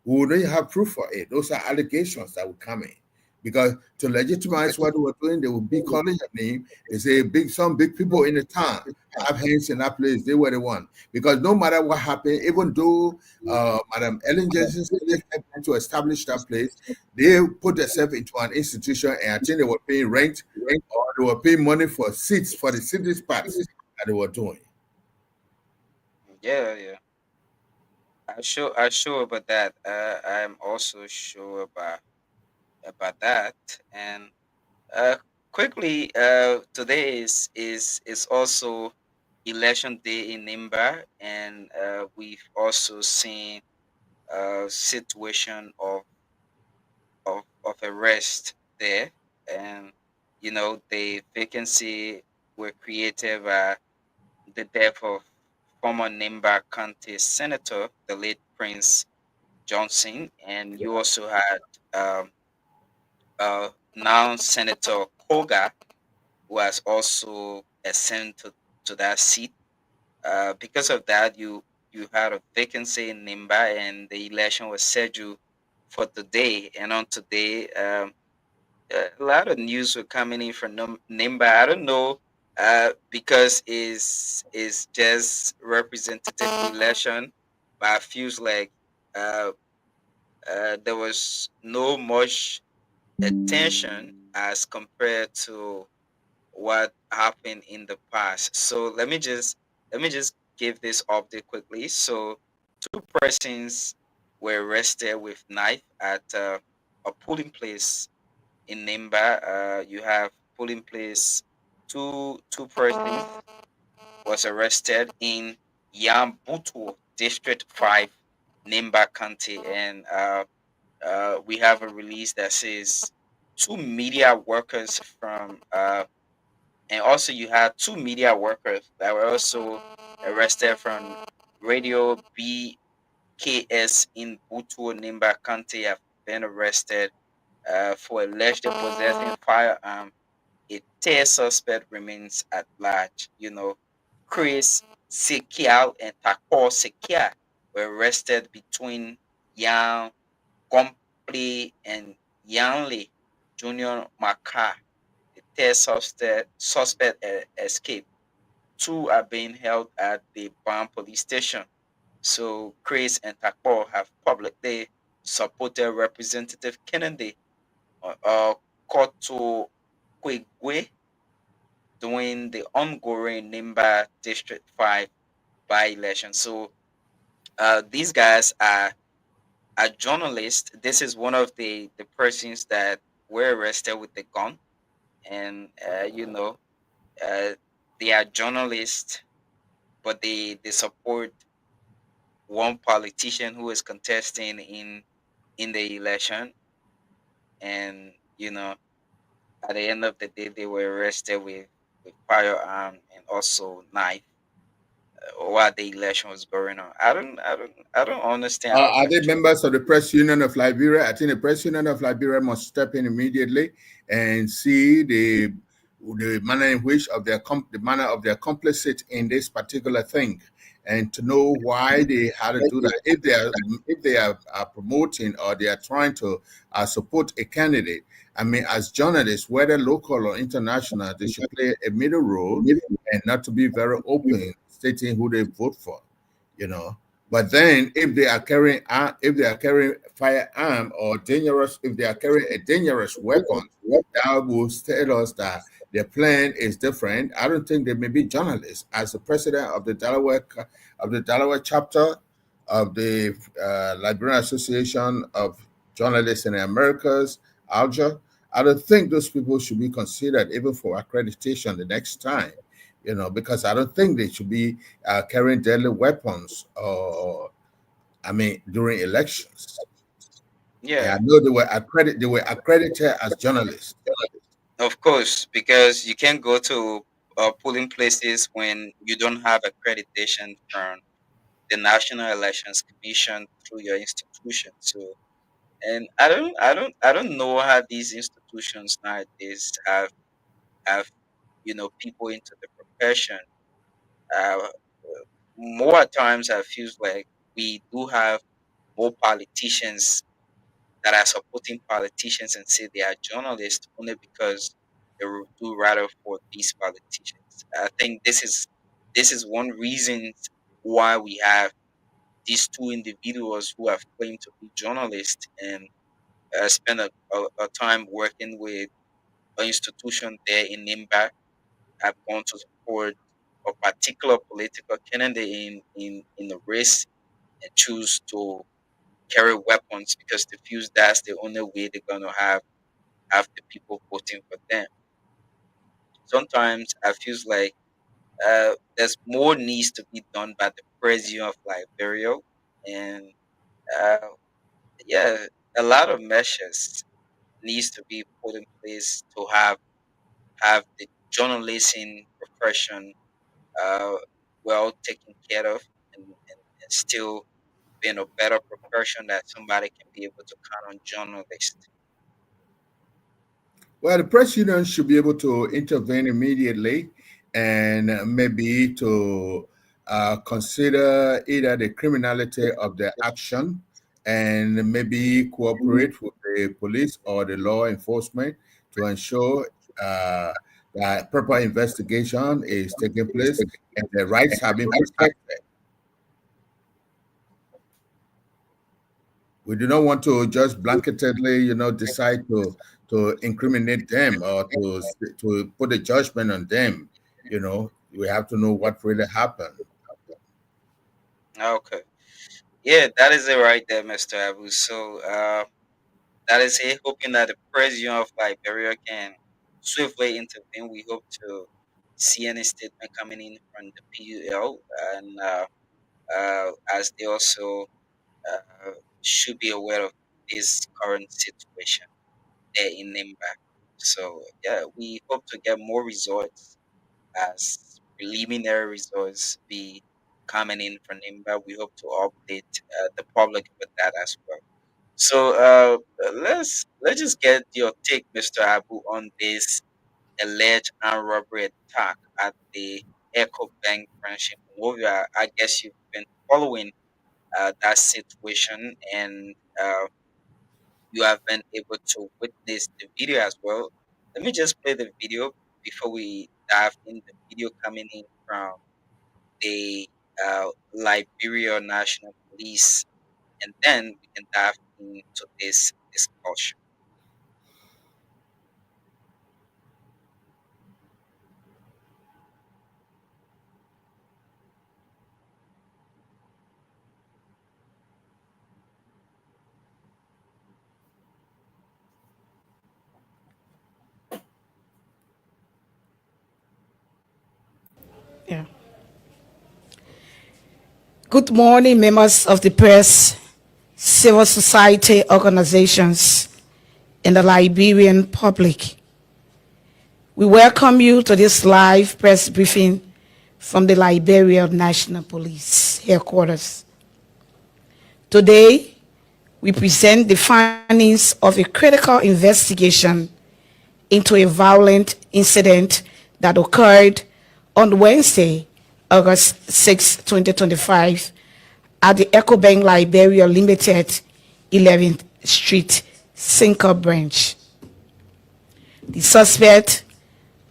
wouldn't have proof for it. Those are allegations that will come in. Because to legitimize what they were doing, they would be calling your name. They say some big people in the town have hands in that place. They were the one. Because no matter what happened, even though Madam Ellen Johnson had to establish that place, they put themselves into an institution, and I think they were paying rent, or they were paying money for seats for the city's parts that they were doing. Yeah. I'm sure about that. I'm also sure about that. And quickly, today is also election day in Nimba, and we've also seen a situation of arrest there, and the vacancy were created by the death of former Nimba County Senator, the late Prince Johnson, and you also had now Senator Koga, who has also ascended to that seat. Because of that, you had a vacancy in Nimba, and the election was scheduled for today. And on today, a lot of news were coming in from Nimba. I don't know, because is just representative election, but I feels like there was no much attention as compared to what happened in the past. So let me just give this update quickly. So 2 persons were arrested with knife at a polling place in Nimba. You have polling place, two persons was arrested in Yambutu District 5, Nimba County, and we have a release that says 2 media workers from and also you had 2 media workers that were also arrested from Radio BKS in Butu, Nimba County, have been arrested for allegedly possessing firearm. A third suspect remains at large. Chris Sekial and Takor Sekia were arrested between Yang Gompli and Yanli Junior Maka. The third suspect escaped. Two are being held at the Bam police station. So Chris and Takpo have publicly supported Representative Kennedy Koto Kwegwe during the ongoing Nimba District 5 by-election. So these guys are journalists. This is one of the persons that were arrested with the gun. And, they are journalists, but they support one politician who is contesting in the election. And, at the end of the day, they were arrested with firearm and also knife while the election was going on. I don't understand how Are they that. members of the Press Union of Liberia? I think the Press Union of Liberia must step in immediately and see the manner in which the manner of their complicit in this particular thing, and to know why they had to do that. If they are promoting or they are trying to support a candidate, I mean, as journalists, whether local or international, they should play a middle role and not to be very open, stating who they vote for. But then, if they are carrying firearm or if they are carrying a dangerous weapon, that will tell us that their plan is different. I don't think they may be journalists. As the president of the Delaware chapter of the Liberian Association of Journalists in the Americas, ALJA, I don't think those people should be considered even for accreditation the next time. Because I don't think they should be carrying deadly weapons during elections. Yeah. I know they were accredited as journalists. Of course, because you can't go to polling places when you don't have accreditation from the National Elections Commission through your institution. So, and I don't know how these institutions nowadays have people into the profession. Uh, More times, I feel like we do have more politicians that are supporting politicians and say they are journalists only because they will do rather for these politicians. I think this is one reason why we have these two individuals who have claimed to be journalists and spend a time working with an institution there in Nimba, have gone to support a particular political candidate in the race and choose to carry weapons because they feel that's the only way they're gonna have the people voting for them. Sometimes I feel like there's more needs to be done by the president of Liberia, and uh, yeah, a lot of measures needs to be put in place to have the journalism profession uh, well taken care of, and still be in a better profession that somebody can be able to count on journalists. Well, the press union should be able to intervene immediately and maybe to consider either the criminality of the action and maybe cooperate with the police or the law enforcement to ensure that proper investigation is taking place and the rights have been protected. We do not want to just blanketedly, decide to incriminate them or to put a judgment on them. We have to know what really happened. Okay. Yeah, that is it right there, Mr. Abu. So that is it. Hoping that the president of Liberia can swiftly intervene. We hope to see any statement coming in from the PUL, and as they also should be aware of this current situation there in Nimba. So yeah, we hope to get more results as preliminary results be coming in from Nimba. We hope to update the public with that as well. So let's just get your take, Mr. Abu, on this alleged armed robbery attack at the Echo Bank branch in Monrovia. I guess you've been following that situation, and you have been able to witness the video as well. Let me just play the video before we dive in. The video coming in from the Liberia National Police, and then we can dive into this discussion. Yeah. Good morning, members of the press, civil society organizations, and the Liberian public. We welcome you to this live press briefing from the Liberia National Police headquarters. Today, we present the findings of a critical investigation into a violent incident that occurred on Wednesday, August 6, 2025, at the EcoBank Liberia Limited 11th Street, Sinker branch. The suspect,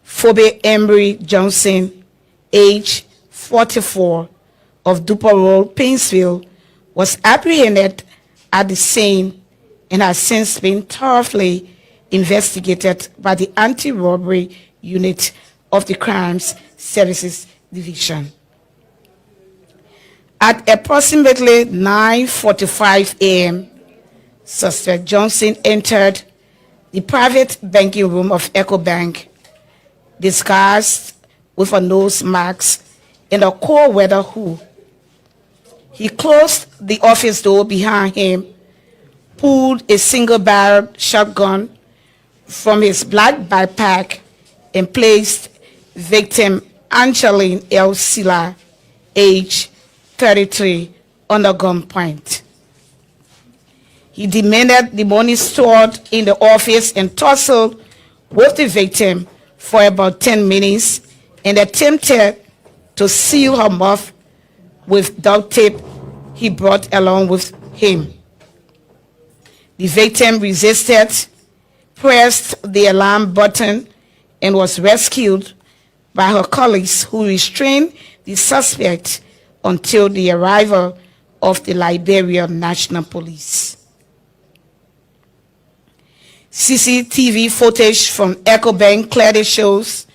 Phoebe Emery Johnson, age 44, of Duper Road, Painesville, was apprehended at the scene and has since been thoroughly investigated by the anti-robbery unit of the Crimes Services Division. At approximately 9:45 a.m., suspect Johnson entered the private banking room of EcoBank, disguised with a nose mask and a cold weather hood. He closed the office door behind him, pulled a single-barreled shotgun from his black backpack, and placed victim Angeline L. Silla, age 33, under gunpoint. He demanded the money stored in the office and tussled with the victim for about 10 minutes and attempted to seal her mouth with duct tape he brought along with him. The victim resisted, pressed the alarm button, and was rescued by her colleagues, who restrained the suspect until the arrival of the Liberia National Police. CCTV footage from EcoBank clearly shows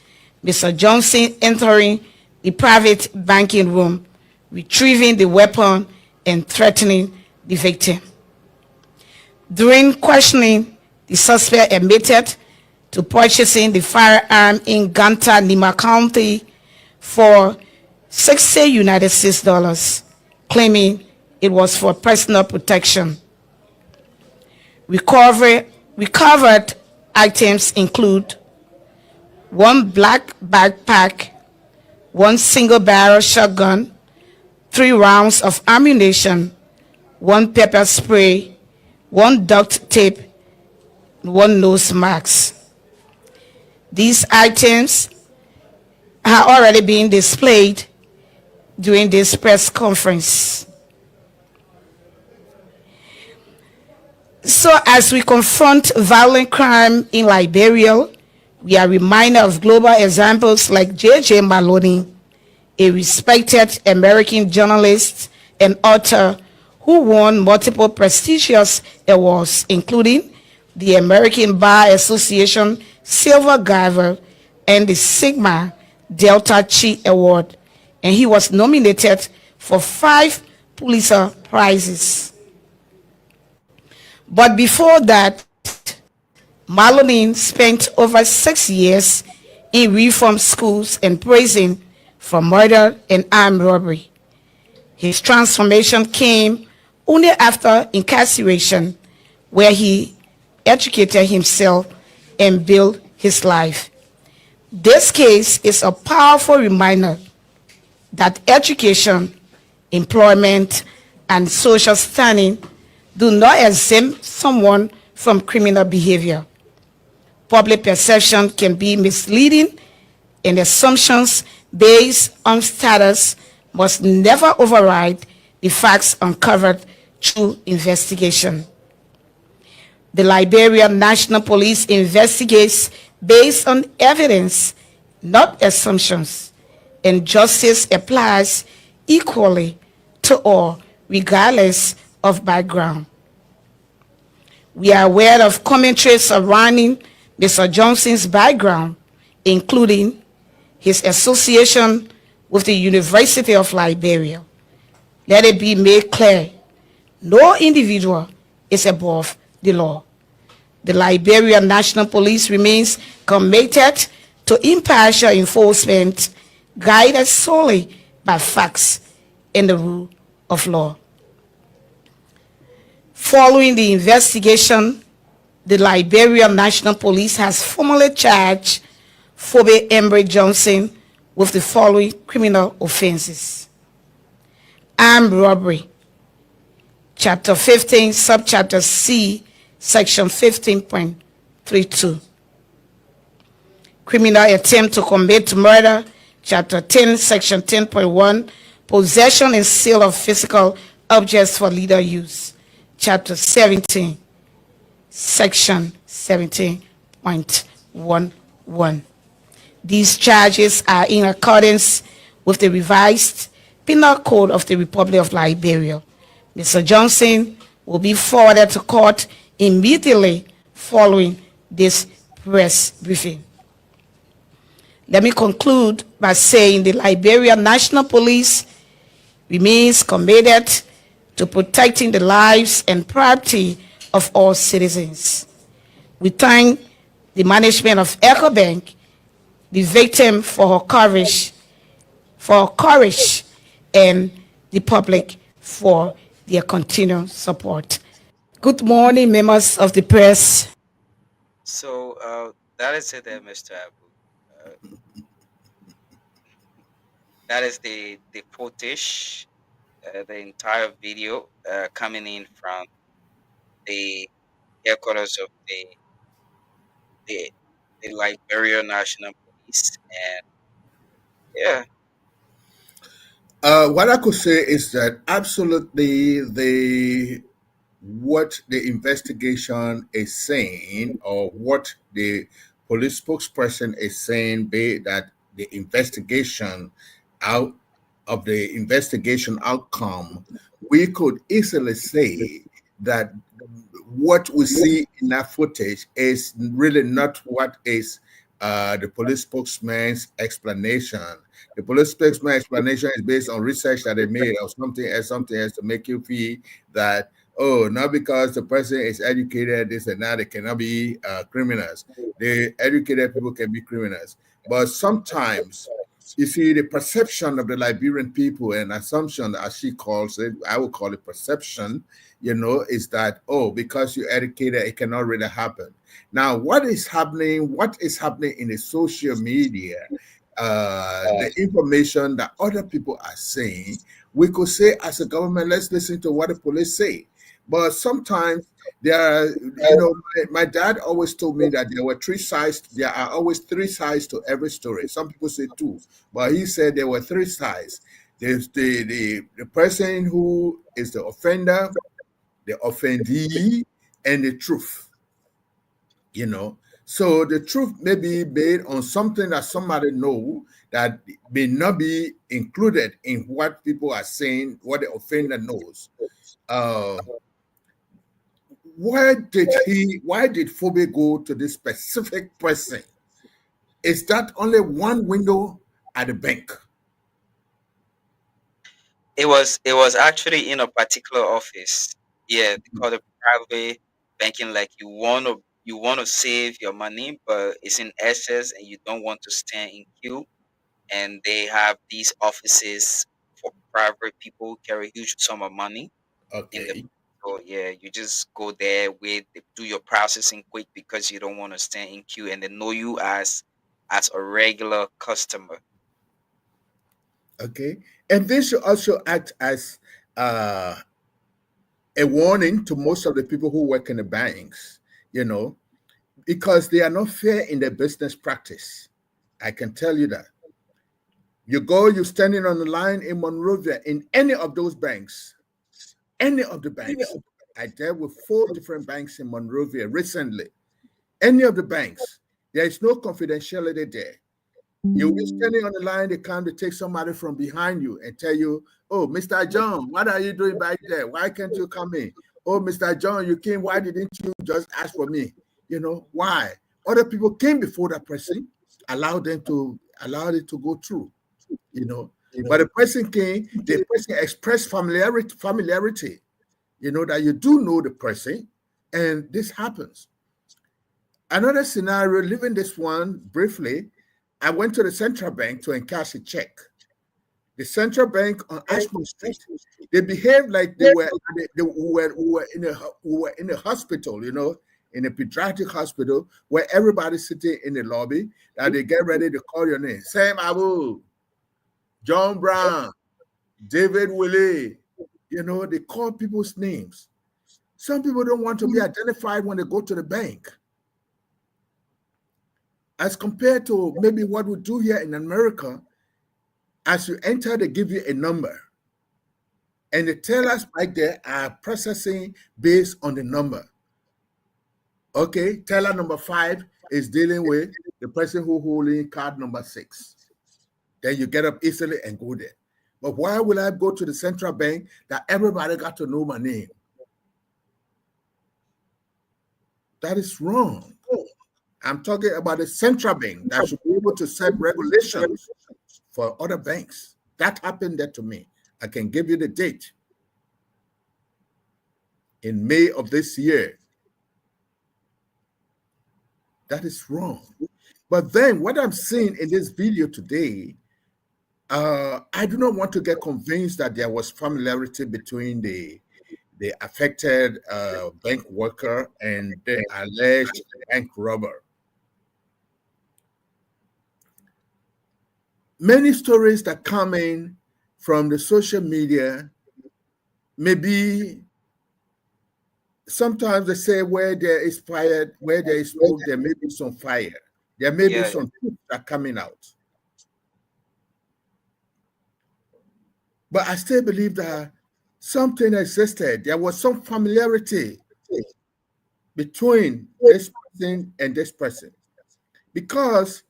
Mr. Johnson entering the private banking room, retrieving the weapon and threatening the victim. During questioning, the suspect admitted to purchasing the firearm in Ganta, Nima County for $60 United States, claiming it was for personal protection. Recovered items include one black backpack, one single-barrel shotgun, 3 rounds of ammunition, 1 pepper spray, 1 duct tape, 1 nose mask. These items are already being displayed during this press conference. So as we confront violent crime in Liberia, we are reminded of global examples like J.J. Maloney, a respected American journalist and author who won multiple prestigious awards, including the American Bar Association Silver Gavel and the Sigma Delta Chi Award, and he was nominated for 5 Pulitzer Prizes. But before that, Maloney spent over 6 years in reform schools and prison for murder and armed robbery. His transformation came only after incarceration, where he educated himself and built his life. This case is a powerful reminder that education, employment, and social standing do not exempt someone from criminal behavior. Public perception can be misleading, and assumptions based on status must never override the facts uncovered through investigation. The Liberian National Police investigates based on evidence, not assumptions, and justice applies equally to all, regardless of background. We are aware of commentary surrounding Mr. Johnson's background, including his association with the University of Liberia. Let it be made clear, no individual is above the law. The Liberian National Police remains committed to impartial enforcement, guided solely by facts and the rule of law. Following the investigation, the Liberian National Police has formally charged Phoebe Embry Johnson with the following criminal offenses: armed robbery, Chapter 15, Subchapter C, Section 15.32. Criminal attempt to commit murder, Chapter 10, Section 10.1, possession and sale of physical objects for legal use, Chapter 17, Section 17.11. These charges are in accordance with the revised Penal Code of the Republic of Liberia. Mr. Johnson will be forwarded to court immediately following this press briefing. Let me conclude by saying the Liberian National Police remains committed to protecting the lives and property of all citizens. We thank the management of EcoBank, the victim for her courage, and the public for their continued support. Good morning, members of the press. So that is it there, Mr. Abu. That is the footage, the entire video coming in from the headquarters of the Liberian National Police, and yeah. What I could say is that absolutely what the investigation is saying, or what the police spokesperson is saying, be that the investigation out of the investigation outcome, we could easily say that what we see in that footage is really not what is the police spokesman's explanation. The police spokesman's explanation is based on research that they made or something else to make you feel that, oh, not because the person is educated, this and that, they cannot be criminals. The educated people can be criminals. But sometimes, you see, the perception of the Liberian people, and assumption, as she calls it, I would call it perception, is that, oh, because you're educated, it cannot really happen. Now, what is happening in the social media, the information that other people are saying, we could say as a government, let's listen to what the police say. But sometimes there are, my dad always told me that there are always three sides to every story. Some people say two, but he said there were three sides. There's the person who is the offender, the offendee, and the truth. So the truth may be based on something that somebody know that may not be included in what people are saying, what the offender knows. Why did Phoebe go to this specific person? Is that only one window at the bank? It was actually in a particular office. Yeah, they call it private banking. Like you want to save your money, but it's in excess, and you don't want to stand in queue. And they have these offices for private people who carry huge sum of money. Okay. So yeah, you just go there, do your processing quick because you don't want to stand in queue, and they know you as a regular customer. Okay, and this should also act as a warning to most of the people who work in the banks, because they are not fair in their business practice. I can tell you that. You go, you're standing on the line in Monrovia, in any of those banks, any of the banks. I dealt with 4 different banks in Monrovia recently. Any of the banks, there is no confidentiality there. You'll be standing on the line, they come to take somebody from behind you and tell you, oh, Mr. John, what are you doing back there? Why can't you come in? Oh, Mr. John, you came, why didn't you just ask for me? You know, why? Other people came before that person, allowed it to go through, you know. But the person came, the person expressed familiarity, you know, that you do know the person, and this happens. Another scenario, leaving this one briefly, I went to the central bank to encash a check. The central bank on Ashmore Street, they behaved like we were in a hospital, you know, in a pediatric hospital where everybody's sitting in the lobby and they get ready to call your name. Sam Abu, John Brown, David Willie, you know, they call people's names. Some people don't want to be identified when they go to the bank. As compared to maybe what we do here in America, as you enter, they give you a number. And the tellers right there are processing based on the number. Okay, teller number 5 is dealing with the person who holding card number 6. Then you get up easily and go there. But why will I go to the central bank that everybody got to know my name? That is wrong. I'm talking about the central bank that should be able to set regulations for other banks. That happened there to me. I can give you the date. In May of this year. That is wrong. But then what I'm seeing in this video today, I do not want to get convinced that there was familiarity between the affected bank worker and the alleged bank robber. Many stories that come in from the social media, maybe sometimes they say where there is fire, where there is smoke, there may be some fire. There may be some truth that are coming out. But I still believe that something existed. There was some familiarity between this person and this person. Because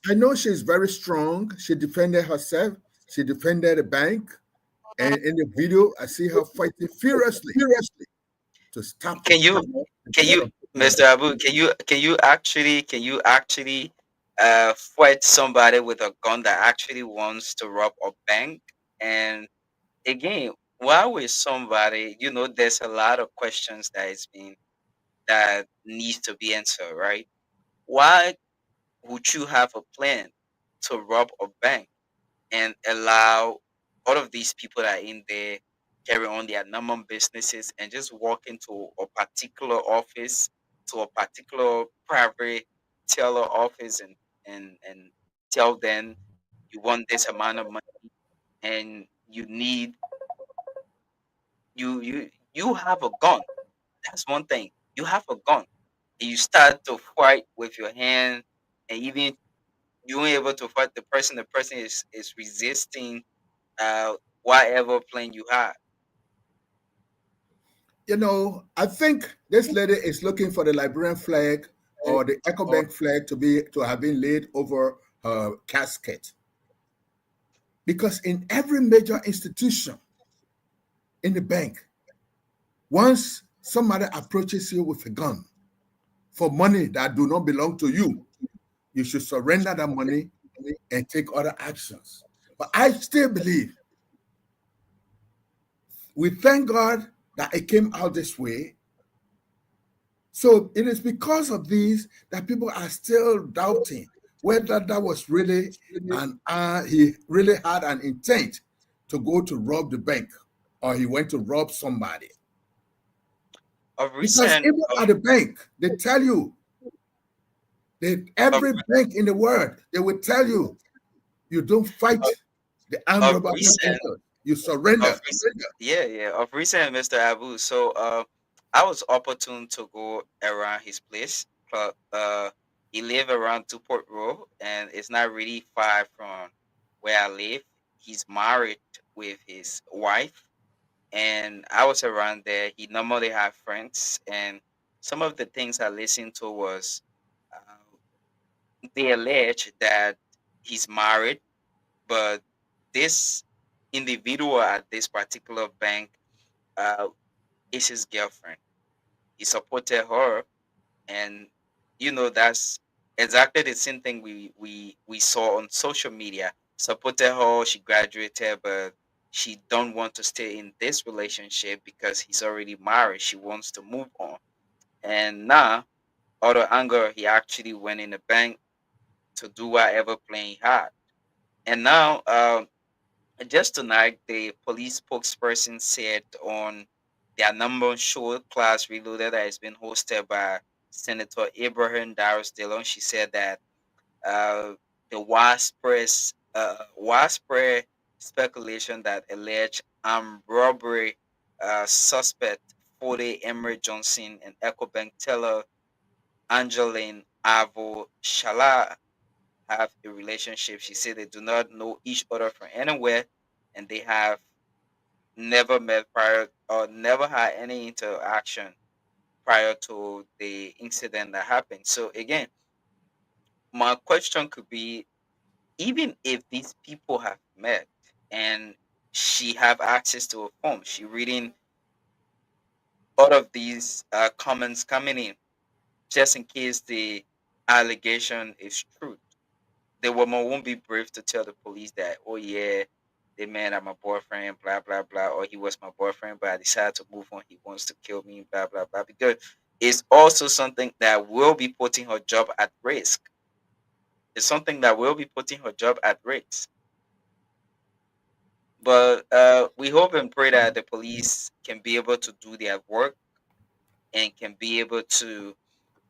I know she's very strong. She defended herself. She defended the bank. And in the video, I see her fighting furiously to stop. Can you, Mr. Abu, can you actually fight somebody with a gun that actually wants to rob a bank? And again, why would somebody, you know, there's a lot of questions that needs to be answered, right? Why would you have a plan to rob a bank and allow all of these people that are in there carry on their normal businesses and just walk into a particular office, to a particular private teller office and tell them you want this amount of money and you need you have a gun. That's one thing. You have a gun. And you start to fight with your hand, and even you ain't able to fight the person is resisting whatever plan you have. You know, I think this lady is looking for the Liberian flag or the EcoBank flag to have been laid over her casket. Because in every major institution in the bank, once somebody approaches you with a gun for money that do not belong to you, you should surrender that money and take other actions. But I still believe, we thank God that it came out this way. So it is because of these that people are still doubting whether that was really he really had an intent to go to rob the bank, or he went to rob somebody. Because even at the bank, they tell you, every bank in the world, they will tell you, you don't fight the armed robber, you surrender. Of recent, Mr. Abu. So I was opportune to go around his place. He live around Tuport Road, and it's not really far where I live. He's married with his wife, and I was around there. He normally have friends, and some of the things I listened to was they allege that he's married, but this individual at this particular bank uh, is his girlfriend. He supported her, and that's exactly the same thing we saw on social media. Supported her, she graduated, but she don't want to stay in this relationship because he's already married. She wants to move on, and now, out of anger, he actually went in the bank to do whatever plan he had. And now, just tonight, the police spokesperson said on their number one show, Class Reloaded, that has been hosted by Senator Abraham Darius Dillon, she said that uh, the widespread speculation that alleged armed robbery suspect Fode Emery Johnson and EcoBank teller Angeline Avo Shala have a relationship. She said they do not know each other from anywhere, and they have never met prior or never had any interaction prior to the incident that happened. So again, my question could be, even if these people have met and she have access to a phone, she reading all of these comments coming in, just in case the allegation is true, the woman won't be brave to tell the police that, oh yeah, they met at my boyfriend, blah blah blah, or he was my boyfriend, but I decided to move on. He wants to kill me, blah blah blah. Because it's also something that will be putting her job at risk. It's something that will be putting her job at risk. But we hope and pray that the police can be able to do their work and can be able to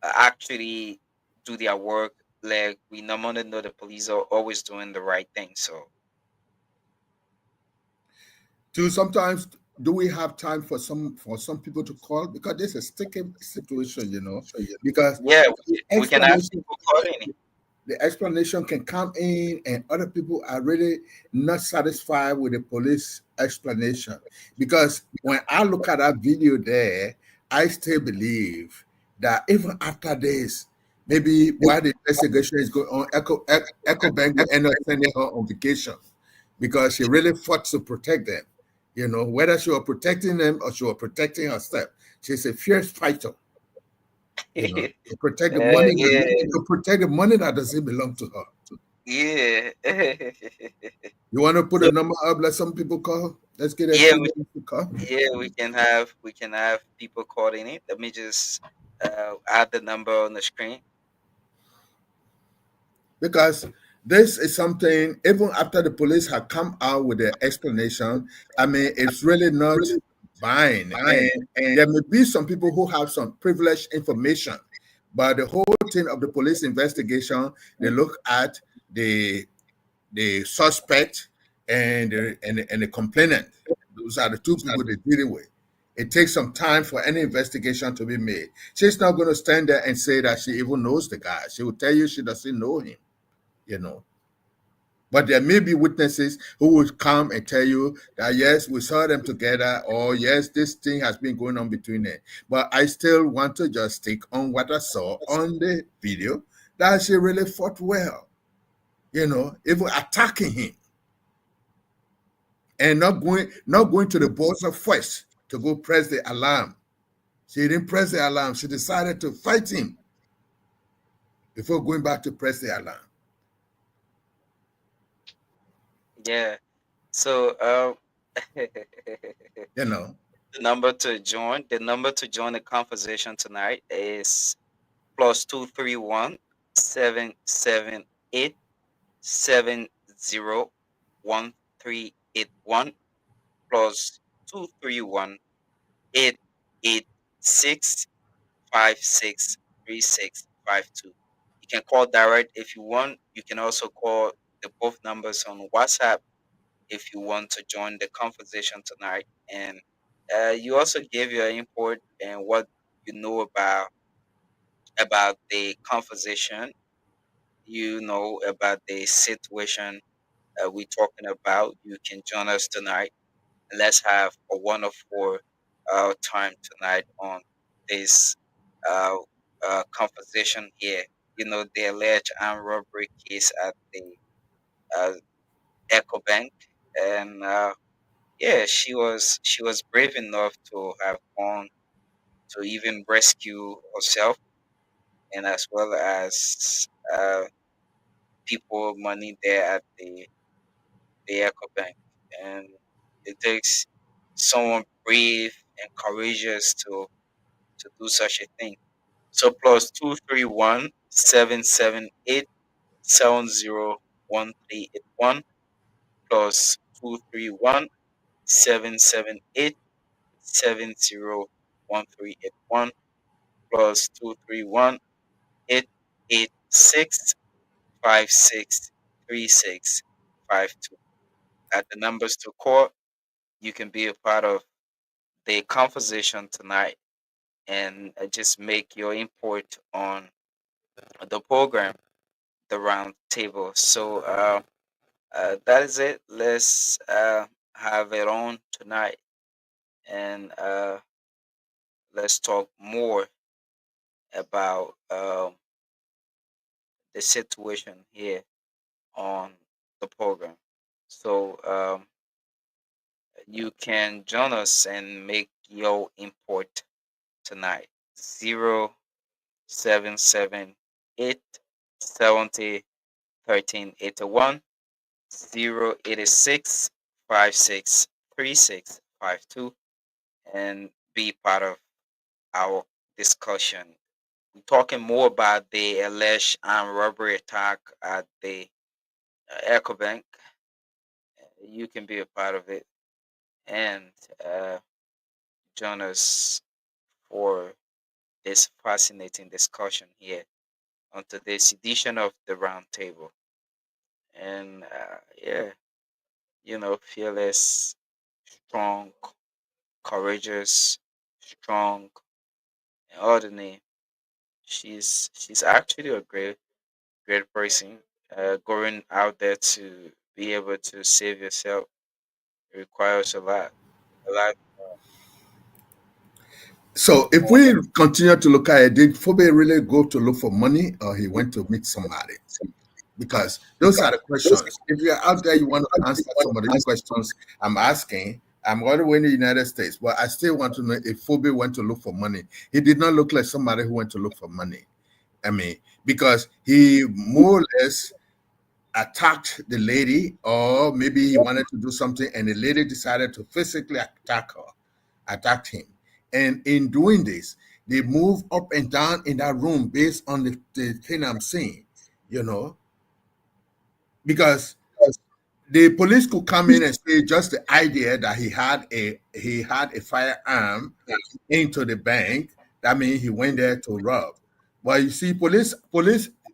actually do their work. Like we normally know, the police are always doing the right thing. So Sometimes, do we have time for some people to call, because this is a sticky situation, because yeah, we can have people calling it. The explanation can come in and other people are really not satisfied with the police explanation. Because when I look at that video there, I still believe that even after this, maybe while the investigation is going on, EcoBank will end up sending her on vacation because she really fought to protect them. Whether she was protecting them or she was protecting herself. She's a fierce fighter. To protect the money, to protect the money that doesn't belong to her. Yeah. You want to put a number up? Let some people call. Let's get to call. Yeah, we can have people calling it. Let me just add the number on the screen. Because this is something, even after the police have come out with their explanation, I mean, it's really not buying. And there may be some people who have some privileged information, but the whole thing of the police investigation, they look at the suspect and the complainant. Those are the two people they're dealing with. It takes some time for any investigation to be made. She's not going to stand there and say that she even knows the guy. She will tell you she doesn't know him. But there may be witnesses who will come and tell you that, yes, we saw them together, or yes, this thing has been going on between them. But I still want to just stick on what I saw on the video, that she really fought well, even attacking him and not going to the buzzer first to go press the alarm. She didn't press the alarm. She decided to fight him before going back to press the alarm. Yeah. So the number to join the conversation tonight is +231 778 701381 +231 886 563652. You can call direct if you want. You can also call the both numbers on WhatsApp if you want to join the conversation tonight. And you also give your input and what you know about the conversation, about the situation, we're talking about, you can join us tonight. Let's have a wonderful time tonight on this uh, conversation here. You know, the alleged armed robbery case at the uh, Echo Bank, and yeah, she was brave enough to have gone to even rescue herself, and as well as people money there at the Echo Bank, and it takes someone brave and courageous to do such a thing. So plus 231-778-701381 plus 231-778-701381 plus 231-886-563652. At the numbers to call, you can be a part of the conversation tonight and just make your input on the program, the round table. So that is it. Let's have it on tonight, and let's talk more about the situation here on the program. So you can join us and make your input tonight. 0778-70-1381, 086-563652, and be part of our discussion. We're talking more about the alleged armed robbery attack at the Echo Bank. You can be a part of it and join us for this fascinating discussion here on today's edition of the Roundtable. And yeah, you know, fearless, strong, courageous, strong, and ordinary. She's actually a great person. Going out there to be able to save yourself requires a lot. A lot. So if we continue to look at it, did Phoebe really go to look for money or he went to meet somebody? Because those are the questions. If you're out there, you want to answer some of these questions I'm asking. I'm all the way in the United States, but I still want to know if Phoebe went to look for money. He did not look like somebody who went to look for money. I mean, because he more or less attacked the lady, or maybe he wanted to do something and the lady decided to physically attack him. And in doing this, they move up and down in that room based on the thing I'm seeing, you know, because the police could come in and say just the idea that he had a firearm into the bank. That means he went there to rob. But you see, police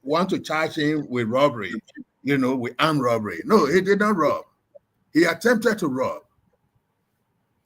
want to charge him with robbery, you know, with armed robbery. No, he did not rob. He attempted to rob,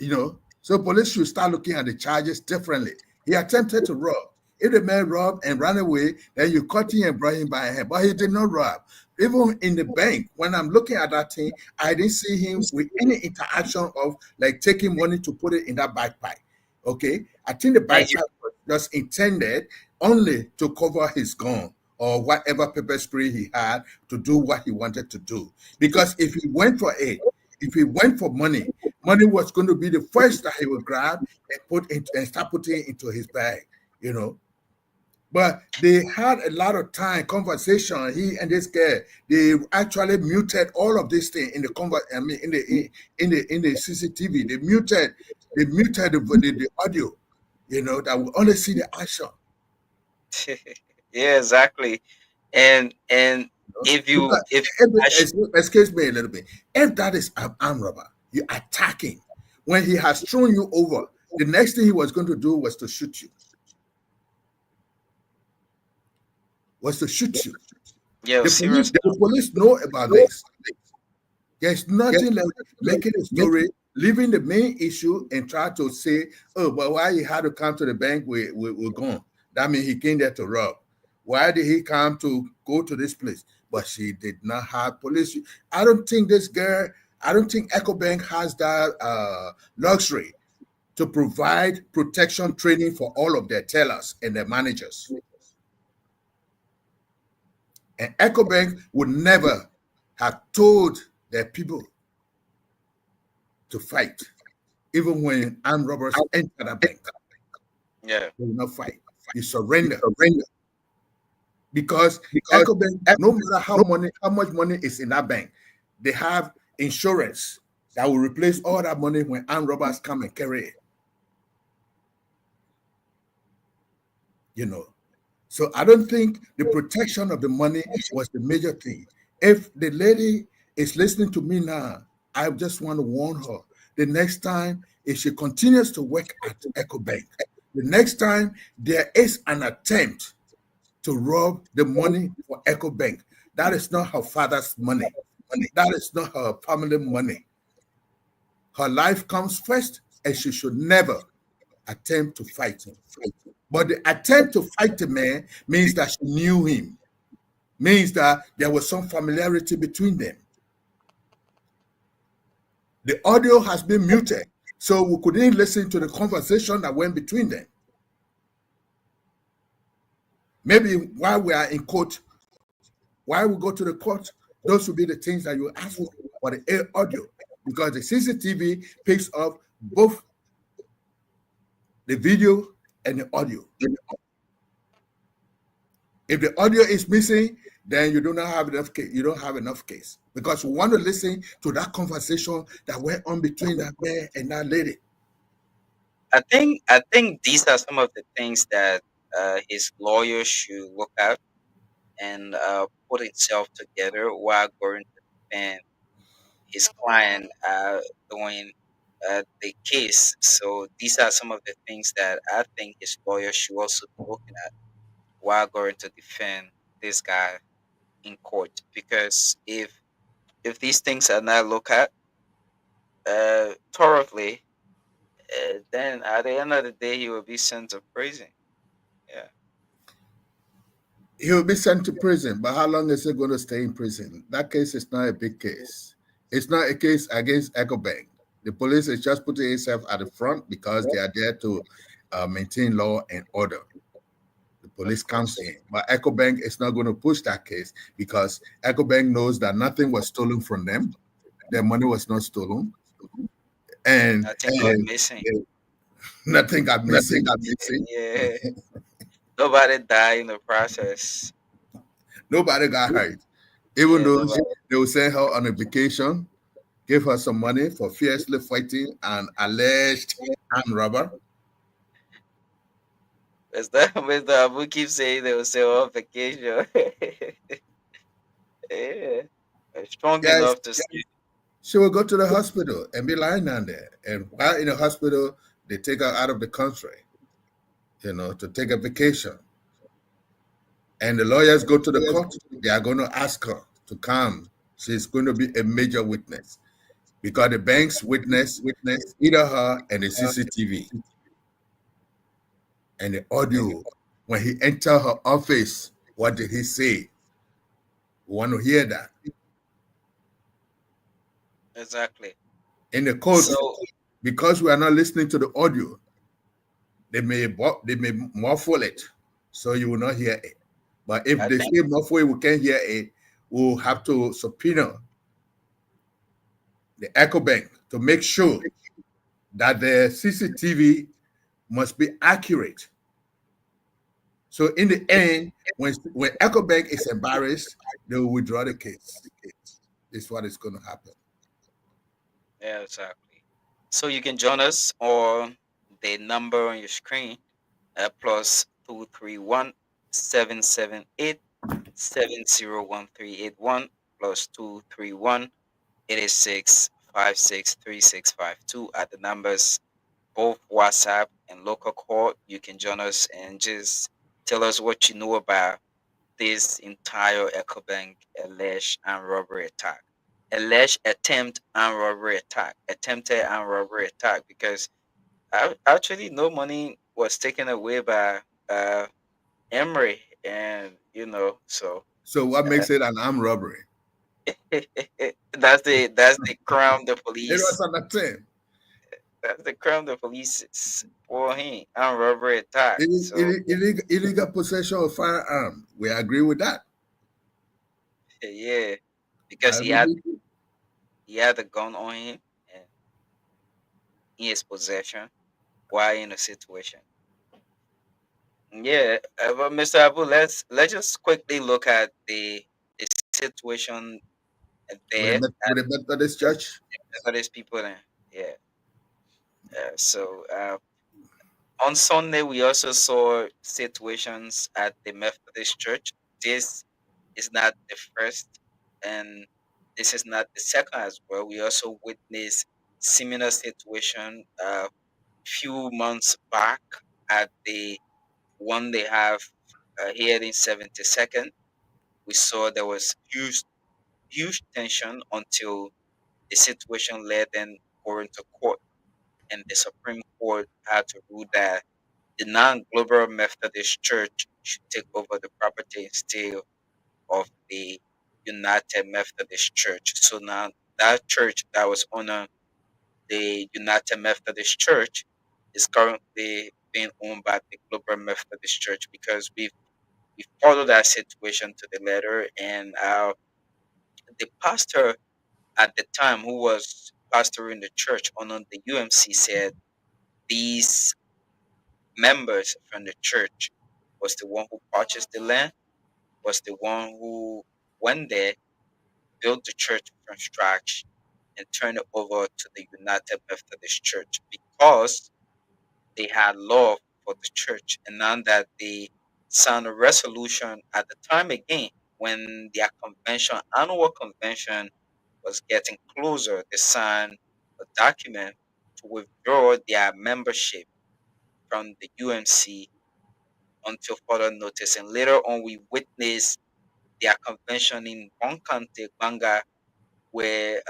you know. So police should start looking at the charges differently. He attempted to rob. If the man robbed and ran away, then you caught him and brought him by hand. But he did not rob. Even in the bank, when I'm looking at that thing, I didn't see him with any interaction of like taking money to put it in that backpack. Okay, I think the backpack was just intended only to cover his gun or whatever pepper spray he had to do what he wanted to do. Because if he went for it, if he went for money was going to be the first that he would grab and put into and start putting into his bag, you know. But they had a lot of conversation. He and this guy, they actually muted all of this thing in the in the CCTV. They muted the audio, you know, that we only see the action. Yeah, exactly. And excuse me a little bit, if that is an armed robber, you're attacking when he has thrown you over, the next thing he was going to do was to shoot you. Yeah, the police know about this. There's nothing like making a story, leaving the main issue and try to say, oh, but why he had to come to the bank, we're gone. That means he came there to rob. Why did he come to go to this place? but she did not have police. I don't think this girl, I don't think EcoBank has that luxury to provide protection training for all of their tellers and their managers. And EcoBank would never have told their people to fight, even when armed robbers enter the bank. Yeah. They will not fight. You surrender. Because EcoBank, no matter how much money is in that bank, they have insurance that will replace all that money when armed robbers come and carry it. You know. So I don't think the protection of the money was the major thing. If the lady is listening to me now, I just want to warn her. The next time, if she continues to work at EcoBank, the next time there is an attempt to rob the money for EcoBank, that is not her father's money. That is not her family money. Her life comes first, and she should never attempt to fight him. But the attempt to fight the man means that she knew him, means that there was some familiarity between them. The audio has been muted, so we couldn't listen to the conversation that went between them. Maybe while we are in court, while we go to the court, those will be the things that you ask for the audio, because the CCTV picks up both the video and the audio. If the audio is missing, then you do not have enough case. You don't have enough case, because we want to listen to that conversation that went on between that man and that lady. I think these are some of the things that his lawyer should look at and put himself together while going to defend his client during the case. So these are some of the things that I think his lawyer should also be looking at while going to defend this guy in court. Because if these things are not looked at thoroughly, then at the end of the day, he will be sent to prison. Yeah. He will be sent to prison, but how long is he going to stay in prison? That case is not a big case. It's not a case against EcoBank. The police is just putting itself at the front because they are there to maintain law and order. The police comes in, but EcoBank is not going to push that case because EcoBank knows that nothing was stolen from them. Their money was not stolen. And nothing got missing. Nothing got missing. Yeah. Nobody died in the process. Nobody got hurt. Even though they will send her on a vacation, give her some money for fiercely fighting an alleged armed robber. Is that when the Abu keeps saying they will say on vacation? Yeah. Strong enough to see. She will go to the hospital and be lying down there. And while in the hospital, they take her out of the country, to take a vacation. And the lawyers go to the court. They are going to ask her to come. She's going to be a major witness because the bank's witness either her and the CCTV. And the audio, when he entered her office, what did he say? We want to hear that. Exactly. In the court, because we are not listening to the audio, they may muffle it, so you will not hear it. But if they say muffle, we can't hear it, we'll have to subpoena the EcoBank to make sure that the CCTV must be accurate. So in the end, when EcoBank is embarrassed, they will withdraw the case. This is what is going to happen. Yeah, exactly. So you can join us on the number on your screen, plus 231-778-701381, plus 231-886-563652 at the numbers, both WhatsApp and local call. You can join us and just tell us what you know about this entire EcoBank alleged armed robbery attack. Alleged attempted armed robbery attack, because actually no money was taken away by Emory, and so So what makes it an armed robbery? That's the crime the It police. was on the team. That's the crime the police for him. Armed robbery attack. So Illegal possession of firearm. We agree with that. yeah, because he had a gun on him and in his possession while in a situation. Yeah, but Mr. Abu, let's just quickly look at the situation there with the Methodist Church. Methodist people there. Yeah. So on Sunday we also saw situations at the Methodist Church. This is not the first, and this is not the second as well. We also witnessed similar situation few months back at the one they have here in 72nd. We saw there was huge tension until the situation led them going to court, and the Supreme Court had to rule that the non-global Methodist Church should take over the property instead of the United Methodist Church. So now that church that was under the United Methodist Church is currently being owned by the Global Methodist Church, because we followed that situation to the letter, and the pastor at the time who was pastoring the church under the UMC said these members from the church was the one who purchased the land, was the one who went there, built the church from scratch, and turned it over to the United Methodist Church because they had love for the church. And now that they signed a resolution at the time again, when their annual convention was getting closer, they signed a document to withdraw their membership from the UMC until further notice. And later on, we witnessed their convention in Bonkante, Banga, where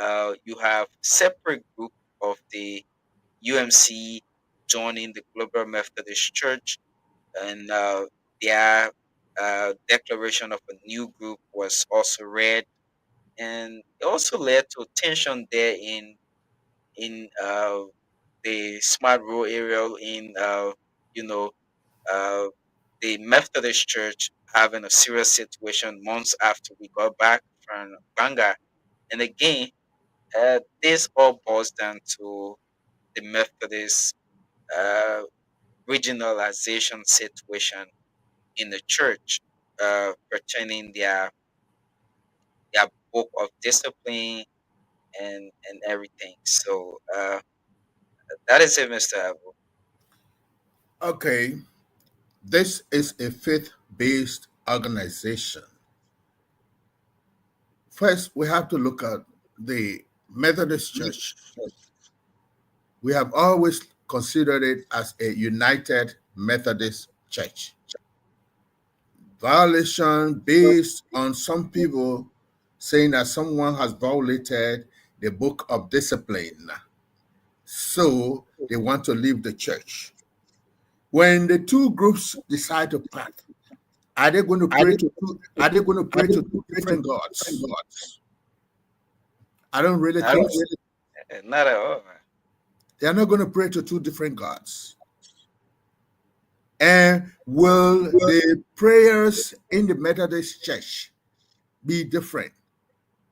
you have separate group of the UMC joining the Global Methodist Church, and their declaration of a new group was also read, and it also led to tension there in the Smart Road area in the Methodist Church having a serious situation months after we got back from Banga. And again, this all boils down to the Methodist regionalization situation in the church pertaining their book of discipline and everything. So that is it, Mr. Abu. Okay, this is a faith-based organization. First, we have to look at the Methodist Church. We have always considered it as a United Methodist Church. Violation based on some people saying that someone has violated the book of discipline, so they want to leave the church. When the two groups decide to part, are they going to pray to two different gods? I don't really think so. Not at all. They are not going to pray to two different gods. And will the prayers in the Methodist Church be different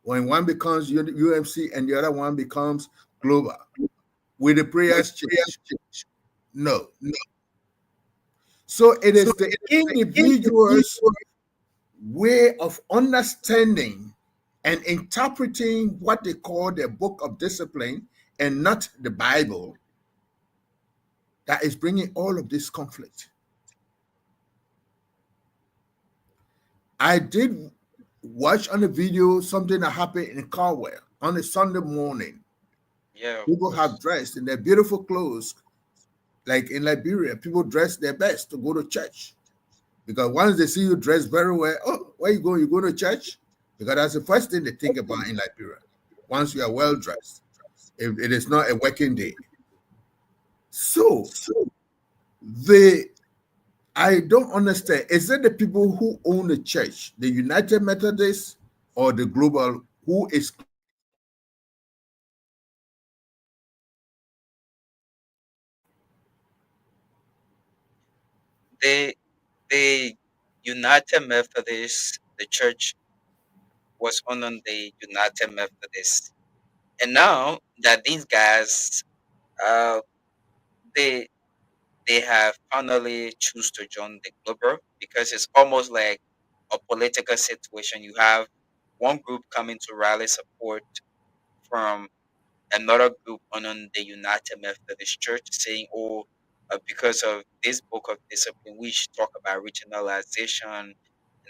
when one becomes UMC and the other one becomes global? Will the prayers change? No. So it is the individual's way of understanding and interpreting what they call the book of discipline and not the Bible that is bringing all of this conflict. I did watch on the video something that happened in Caldwell on a Sunday morning. Yeah. People have dressed in their beautiful clothes. Like in Liberia, people dress their best to go to church. Because once they see you dress very well, oh, where you go? You go to church? Because that's the first thing they think about in Liberia. Once you are well dressed, if it is not a working day. So I don't understand. Is it the people who own the church, the United Methodists, or the global, who is the United Methodist, the church was under the United Methodist, and now that these guys, uh, they they have finally choose to join the global, because it's almost like a political situation. You have one group coming to rally support from another group on the United Methodist Church, saying, "Oh, because of this book of discipline, we should talk about regionalization and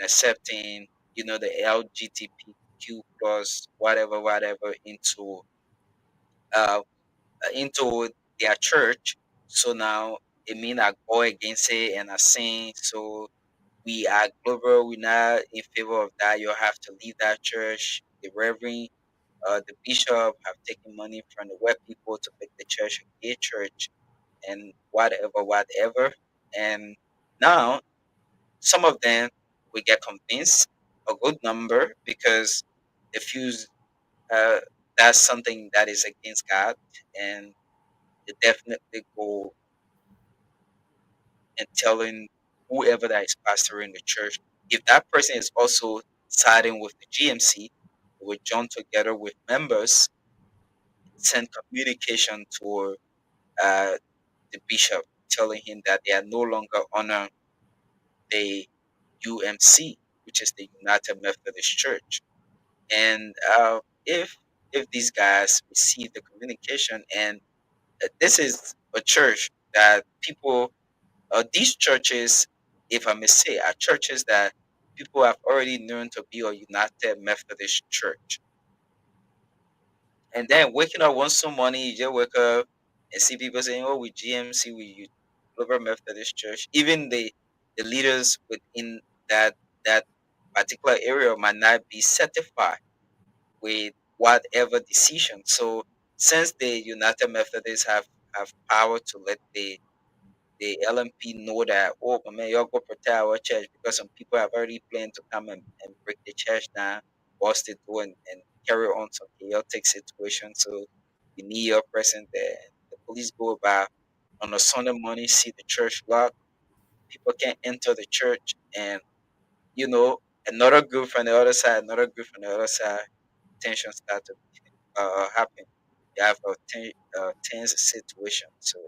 accepting, the LGBTQ plus whatever uh into their church." So now it mean I go against it and I saying, so we are global, we're not in favor of that. You have to leave that church. The reverend, the bishop have taken money from the white people to make the church a gay church and whatever. And now some of them will get convinced, a good number, because they feel uh, that's something that is against God, and they definitely go and telling whoever that is pastoring the church. If that person is also siding with the GMC, they will join together with members, send communication to uh, the bishop, telling him that they are no longer honor the UMC, which is the United Methodist Church. And if these guys receive the communication, and this is a church that people, these churches, if I may say, are churches that people have already known to be a United Methodist Church. And then waking up one some morning, you just wake up and see people saying, "Oh, we GMC, we Global Methodist Church." Even the leaders within that particular area might not be certified with whatever decision. So since the United Methodists have power to let the LMP know that, "Oh, but man, y'all go protect our church," because some people have already planned to come and break the church down, bust it through, and carry on some chaotic situation. So you need your presence there. The police go about on a Sunday morning, see the church locked. People can't enter the church, and another group from the other side, tension start to happen. You have a tense situation. So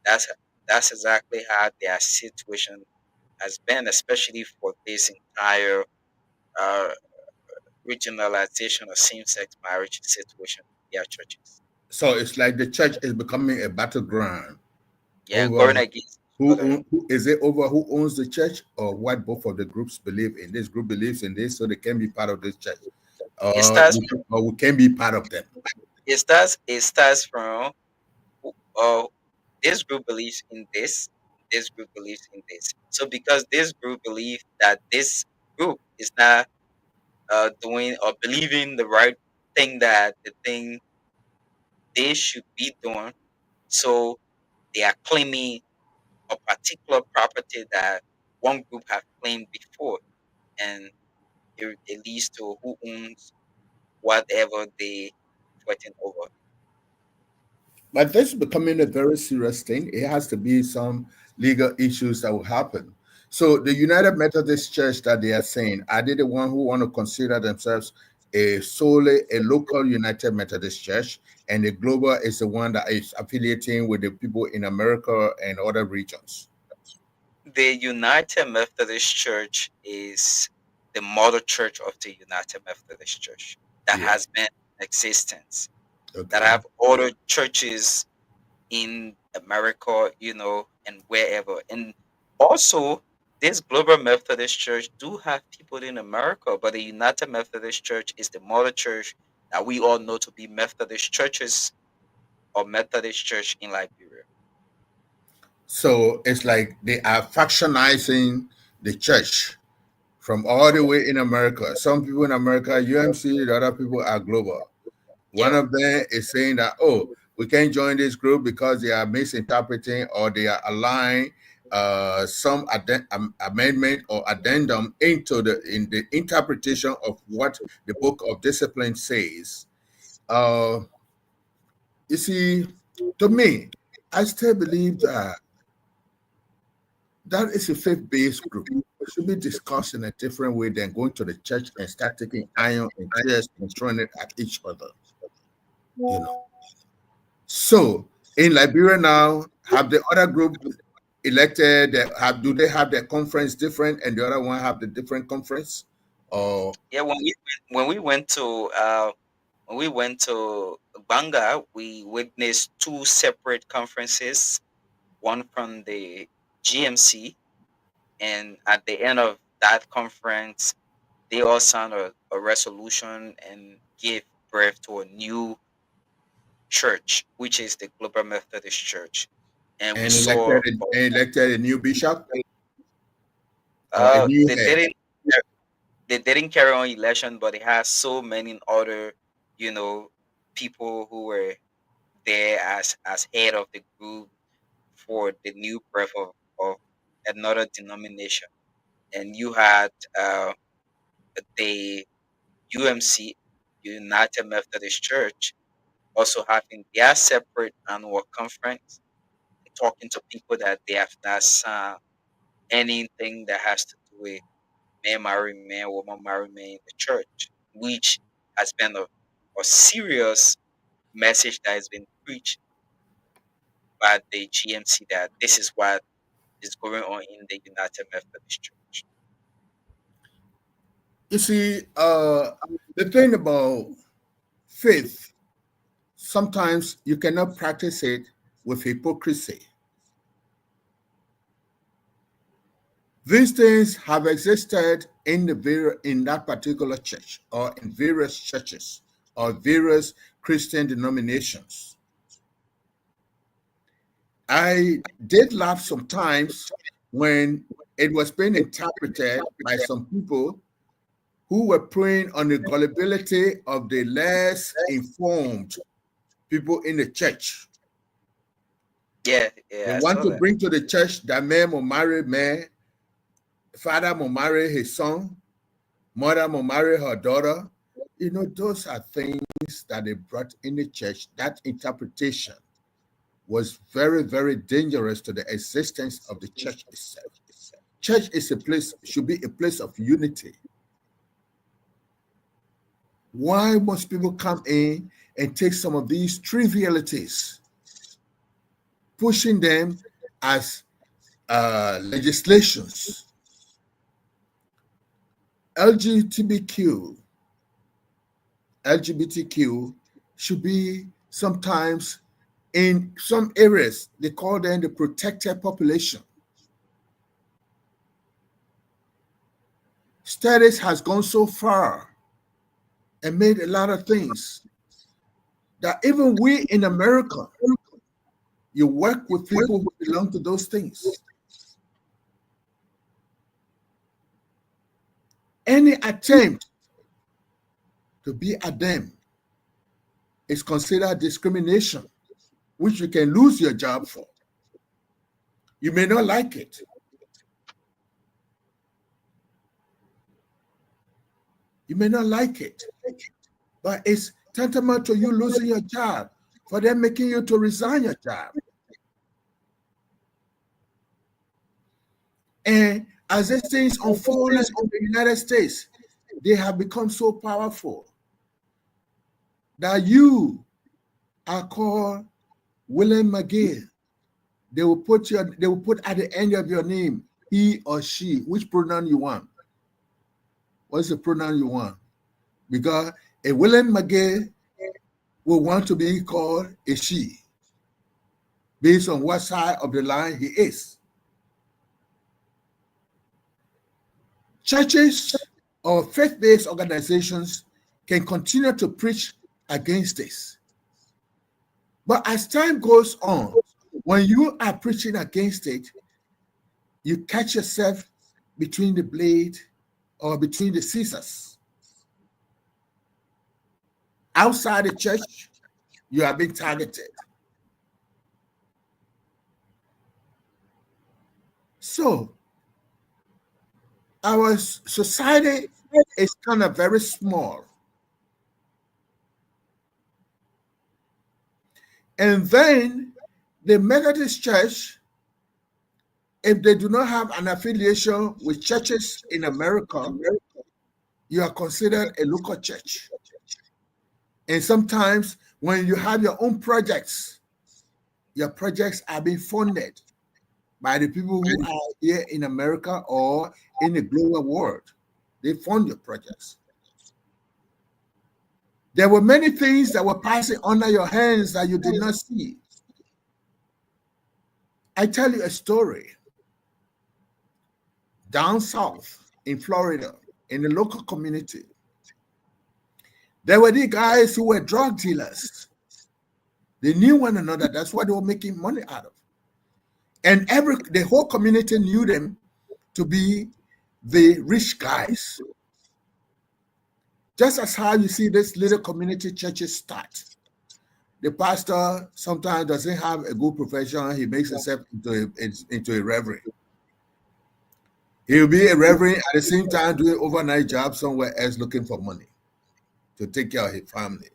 that's that's exactly how their situation has been, especially for this entire uh, regionalization of same-sex marriage situation in their churches. So it's like the church is becoming a battleground. Yeah, going against who is it over who owns the church, or what both of the groups believe in? This group believes in this, so they can be part of this church. Or we can be part of them. It starts from this group believes in this group believes in this. So because this group believes that this group is not doing or believing the right thing, that the thing they should be doing, so they are claiming a particular property that one group have claimed before, and it leads to who owns whatever they fighting over. But this is becoming a very serious thing. It has to be some legal issues that will happen. So the United Methodist Church that they are saying, are they the one who want to consider themselves solely a local United Methodist Church, and the global is the one that is affiliating with the people in America and other regions? The United Methodist Church is the mother church of the United Methodist Church that has been in existence. Okay. That have other churches in America, and wherever. And also, this Global Methodist Church do have people in America, but the United Methodist Church is the mother church that we all know to be Methodist churches or Methodist Church in Liberia. So it's like they are factionizing the church from all the way in America. Some people in America, UMC, the other people are global. One of them is saying that, oh, we can't join this group because they are misinterpreting or they are aligned some amendment or addendum in the interpretation of what the Book of Discipline says. You see, to me, I still believe that is a faith-based group. It should be discussed in a different way than going to the church and start taking iron and chairs and throwing it at each other. You know. So in Liberia now, have the other group elected? Do they have their conference different, and the other one have the different conference? Or yeah, when we went to Banga, we witnessed two separate conferences. One from the GMC, and at the end of that conference, they all signed a resolution and gave birth to a new church, which is the Global Methodist Church. And we saw elected a new bishop. They didn't carry on election, but it has so many other, people who were there as head of the group for the new birth of another denomination. And you had the UMC, United Methodist Church, also having their separate annual conference, talking to people that they have not signed anything that has to do with man marrying man, woman marrying man in the church, which has been a serious message that has been preached by the GMC, that this is what is going on in the United Methodist Church. You see, the thing about faith, sometimes you cannot practice it with hypocrisy. These things have existed in that particular church, or in various churches, or various Christian denominations. I did laugh sometimes when it was being interpreted by some people who were preying on the gullibility of the less informed people in the church. Yeah. They want to bring to the church that man will marry man, father will marry his son, mother will marry her daughter. Those are things that they brought in the church. That interpretation was very, very dangerous to the existence of the church itself. Church should be a place of unity. Why must people come in and take some of these trivialities, pushing them as legislations? LGBTQ should be sometimes, in some areas, they call them the protected population. Studies has gone so far and made a lot of things that even we in America, you work with people who belong to those things. Any attempt to be a them is considered discrimination, which you can lose your job for. You may not like it. You may not like it, but it's tantamount to you losing your job, for them making you to resign your job. And as these things unfold in the United States, they have become so powerful that you are called William McGill. They will put at the end of your name he or she. Which pronoun you want? What's the pronoun you want? Because a William McGill will want to be called a she, based on what side of the line he is. Churches or faith-based organizations can continue to preach against this. But as time goes on, when you are preaching against it, you catch yourself between the blade or between the scissors. Outside the church, you are being targeted. So our society is kind of very small. And then the Methodist Church, if they do not have an affiliation with churches in America, you are considered a local church. And sometimes when you have your own projects, your projects are being funded by the people who are here in America or in the global world. They fund your projects. There were many things that were passing under your hands that you did not see. I tell you a story. Down south in Florida, in the local community, there were the guys who were drug dealers. They knew one another. That's what they were making money out of. And the whole community knew them to be the rich guys. Just as how you see this little community churches start. The pastor sometimes doesn't have a good profession. He makes himself into a reverend. He'll be a reverend at the same time doing overnight job somewhere else looking for money to take care of his family.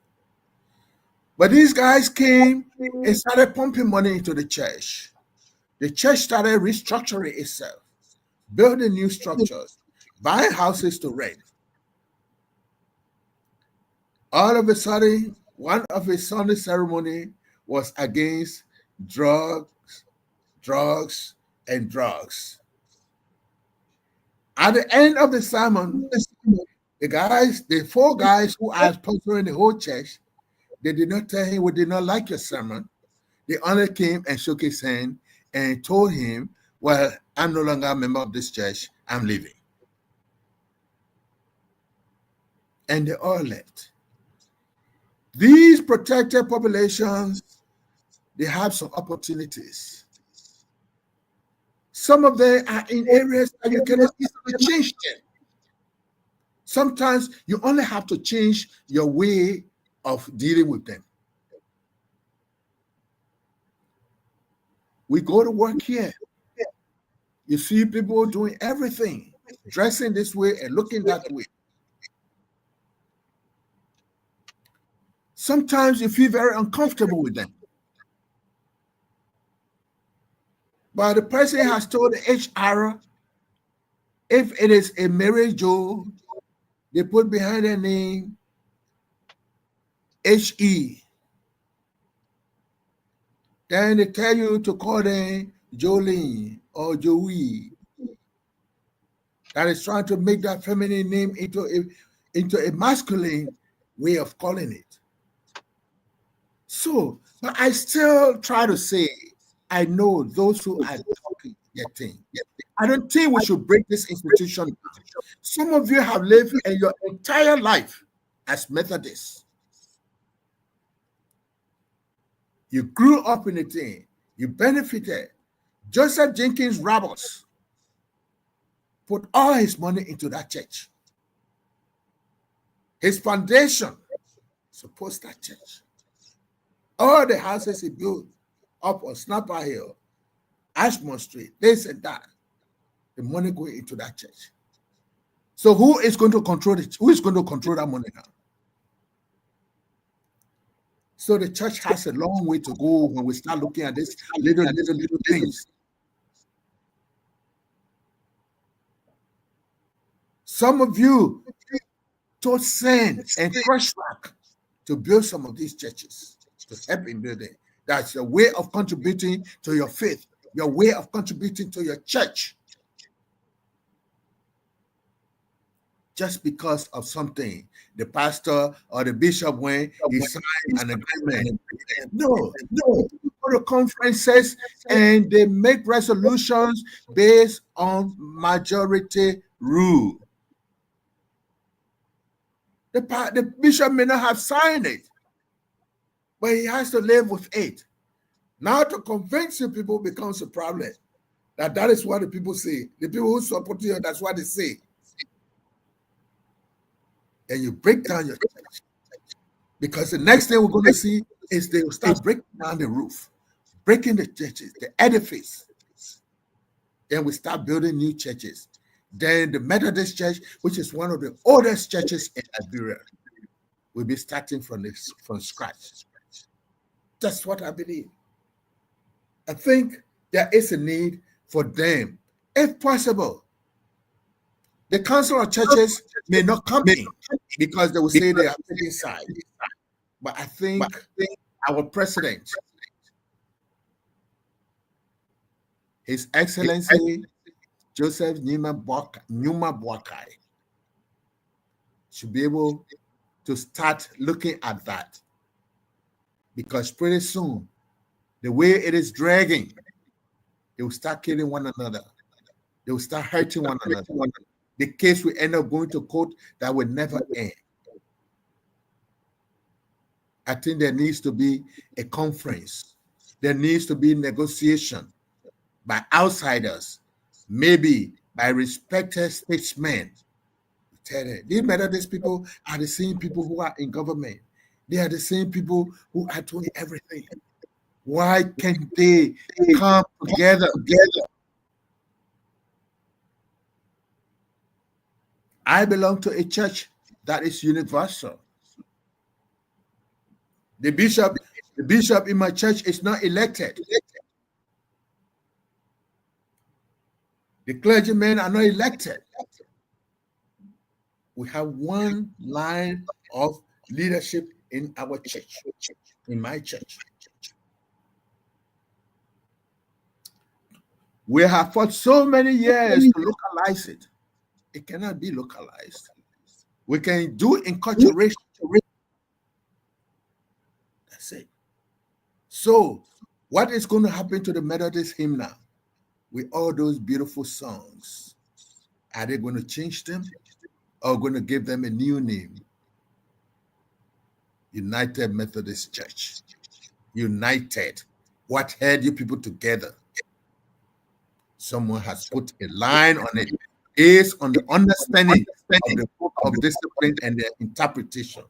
But these guys came and started pumping money into the church. The church started restructuring itself, building new structures, buying houses to rent. All of a sudden, one of his Sunday ceremony was against drugs. At the end of the sermon, the four guys who are sponsoring the whole church, they did not tell him we did not like your sermon. They only came and shook his hand and told him, well, I'm no longer a member of this church. I'm leaving. And they all left. These protected populations, they have some opportunities. Some of them are in areas that you cannot easily change them. Sometimes you only have to change your way of dealing with them. We go to work here. You see people doing everything, dressing this way and looking that way. Sometimes you feel very uncomfortable with them. But the person has told the HR, if it is a Mary Jo, they put behind their name HE. Then they tell you to call them Jolene or Joey. That is trying to make that feminine name into a masculine way of calling it. So, but I still try to say, I know those who are talking their thing. I don't think we should break this institution down. Some of you have lived in your entire life as Methodists. You grew up in a thing. You benefited. Joseph Jenkins Roberts put all his money into that church. His foundation supports that church. All the houses he built up on Snapper Hill, Ashmont Street, this and that, the money going into that church. So who is going to control it? Who is going to control that money now? So the church has a long way to go when we start looking at this little things. Some of you told sand and fresh rock to build some of these churches, to help in building. That's your way of contributing to your faith, your way of contributing to your church. Just because of something the pastor or the bishop when he signed an agreement. No. People go to conferences and they make resolutions based on majority rule. The bishop may not have signed it, but he has to live with it. Now to convince you people becomes a problem. That is what the people say. The people who support you, that's what they say. And you break down your church. Because the next thing we're going to see is they will start breaking down the roof, breaking the churches, the edifice. Then we start building new churches. Then the Methodist Church, which is one of the oldest churches in Liberia, will be starting from scratch. That's what I believe. I think there is a need for them, if possible. The Council of Churches may not come in because they will say they are taking side. But I think our president, His Excellency Joseph Numa Boakai, should be able to start looking at that. Because pretty soon, the way it is dragging, they will start killing one another. They will start hurting one another. The case will end up going to court that will never end. I think there needs to be a conference. There needs to be negotiation by outsiders, maybe by respected statesmen. These Methodist people are the same people who are in government. They are the same people who are doing everything. Why can't they come together? I belong to a church that is universal. The bishop in my church is not elected. The clergymen are not elected. We have one line of leadership in our church, in my church. We have fought so many years to localize it. It cannot be localized. We can do enculturation. That's it. So, what is going to happen to the Methodist hymn now? With all those beautiful songs, are they going to change them or going to give them a new name? United Methodist Church. United. What held you people together? Someone has put a line on it based on the understanding of the book of discipline and their interpretation.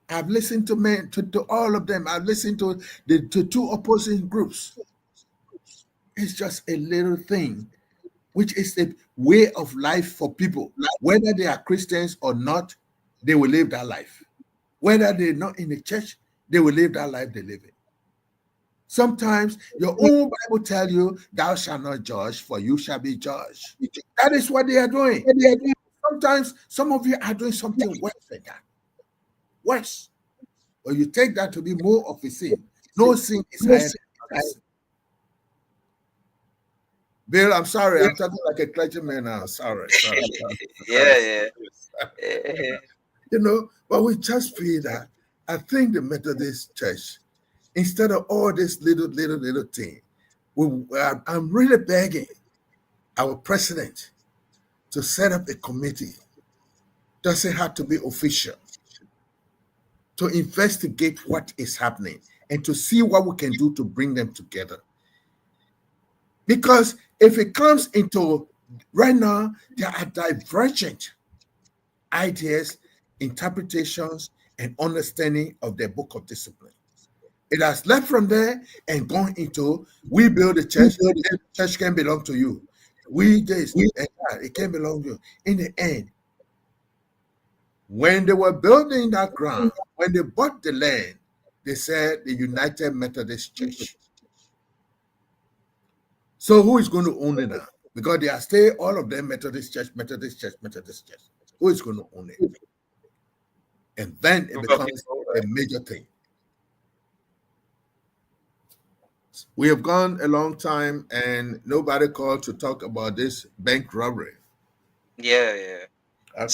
I've listened to all of them. I've listened to the two opposing groups. It's just a little thing, which is a way of life for people. Whether they are Christians or not, they will live that life. Whether they're not in the church, they will live that life they live in. Sometimes your own Bible tells you, thou shalt not judge, for you shall be judged. That is what they are doing. Sometimes some of you are doing something worse than that. Worse. Or you take that to be more of a sin. No sin is higher than sin. Bill, I'm sorry. I'm talking like a clergyman now. Sorry. Yeah. But we just feel that I think the Methodist Church, instead of all this little thing, I'm really begging our president to set up a committee. Doesn't have to be official, to investigate what is happening and to see what we can do to bring them together. Because if it comes into right now, there are divergent ideas, interpretations, and understanding of the book of discipline. It has left from there and gone into, we build a church, the church can belong to you. It can belong to you. In the end, when they were building that ground, when they bought the land, they said the United Methodist Church. So who is going to own it now? Because they are still all of them Methodist Church. Who is going to own it? And then it becomes a major thing. We have gone a long time and nobody called to talk about this bank robbery. Yeah. Okay.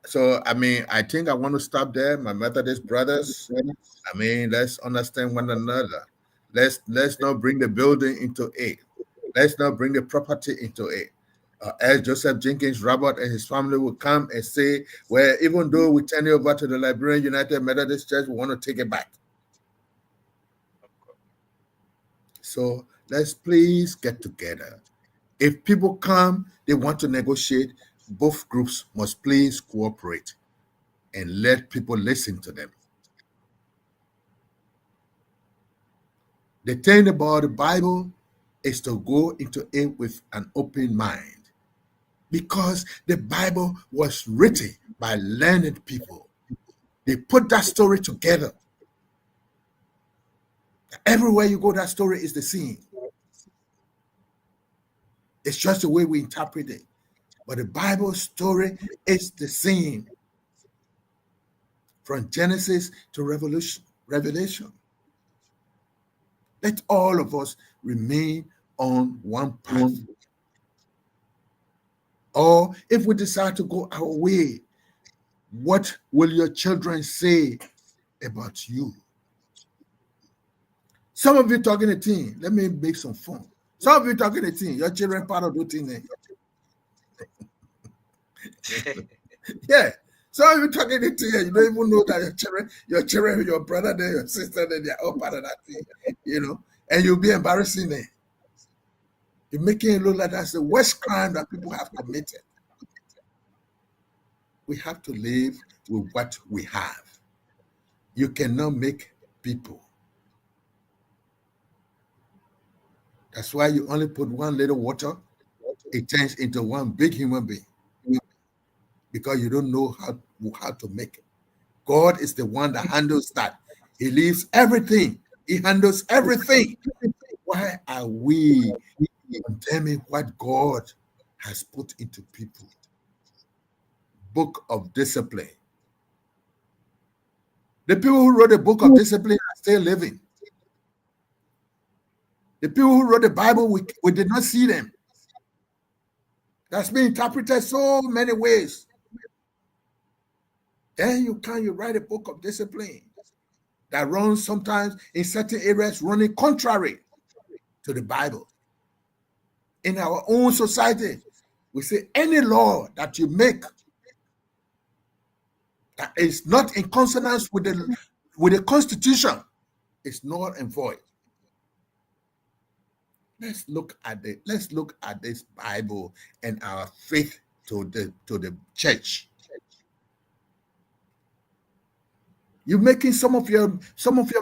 So, I think I want to stop there. My Methodist brothers, let's understand one another. Let's not bring the building into it. Let's not bring the property into it. As Joseph Jenkins Robert and his family will come and say, well, even though we turn it over to the Liberian United Methodist Church, we want to take it back. So let's please get together. If people come, they want to negotiate, both groups must please cooperate and let people listen to them. The thing about the Bible is to go into it with an open mind, because the Bible was written by learned people. They put that story together. Everywhere you go, that story is the same. It's just the way we interpret it. But the Bible story is the same from Genesis to Revelation. Let all of us remain on one path. Or if we decide to go our way, what will your children say about you? Some of you talking a thing. Let me make some fun. Some of you talking a thing. Your children part of the thing. Yeah. Some of you talking a thing. You don't even know that your children, your brother, there, your sister, there, they're all part of that thing. And you'll be embarrassing them. You're making it look like that's the worst crime that people have committed. We have to live with what we have. You cannot make people. That's why you only put one little water, it turns into one big human being. Because you don't know how to make it. God is the one that handles that. He leaves everything. He handles everything. Why are we condemning what God has put into people? Book of Discipline. The people who wrote the Book of Discipline are still living. The people who wrote the Bible, we did not see them. That's been interpreted so many ways. Then you write a book of discipline that runs sometimes in certain areas running contrary to the Bible. In our own society, we say any law that you make that is not in consonance with the Constitution is null and void. Let's look at this Bible and our faith to the church. You're making some of your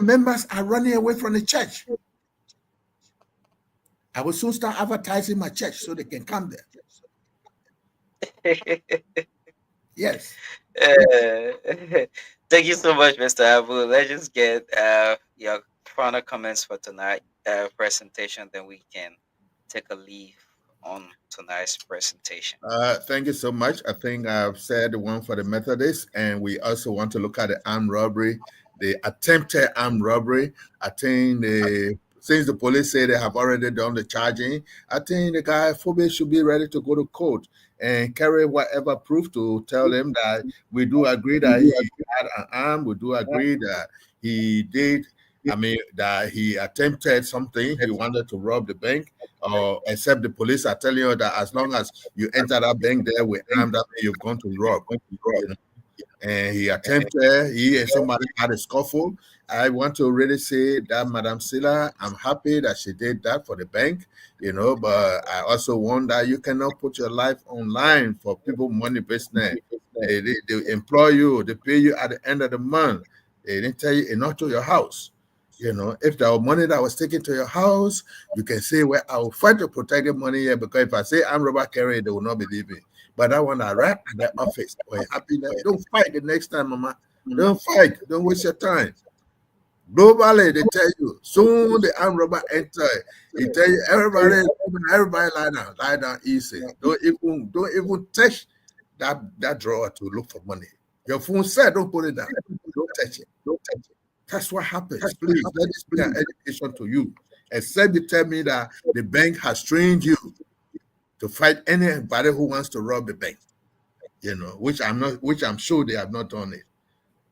members are running away from the church. I will soon start advertising my church so they can come there. Yes. Thank you so much, Mr. Abu. Let's just get your final comments for tonight presentation, then we can take a leave on tonight's presentation. Thank you so much. I think I've said the one for the Methodists, and we also want to look at the armed robbery, the attempted armed robbery. I think since the police say they have already done the charging, I think the guy Phoebe should be ready to go to court and carry whatever proof to tell them that we do agree that he had an arm, we do agree that he did, that he attempted something, he wanted to rob the bank, except the police are telling you that as long as you enter that bank there with armed, that you've gone to rob. And he attempted, he and somebody had a scuffle. I want to really say that Madam Silla, I'm happy that she did that for the bank, but I also want that you cannot put your life online for people money business. They employ you, they pay you at the end of the month. They didn't tell you enough to your house. If there was money that was taken to your house, you can say, well, I will fight to protect the money here, because if I say I'm Robert Carey, they will not believe me. But that one I write at the office. We're happy that don't fight the next time, Mama. Don't fight. Don't waste your time. Globally, they tell you, soon the armed robber enter. He tell you, everybody lie down easy. Don't even touch that drawer to look for money. Your phone said, don't put it down. Don't touch it. Don't touch it. That's what happens. Please, let this be an education to you. Except you tell me that the bank has trained you to fight anybody who wants to rob the bank, which I'm sure they have not done it.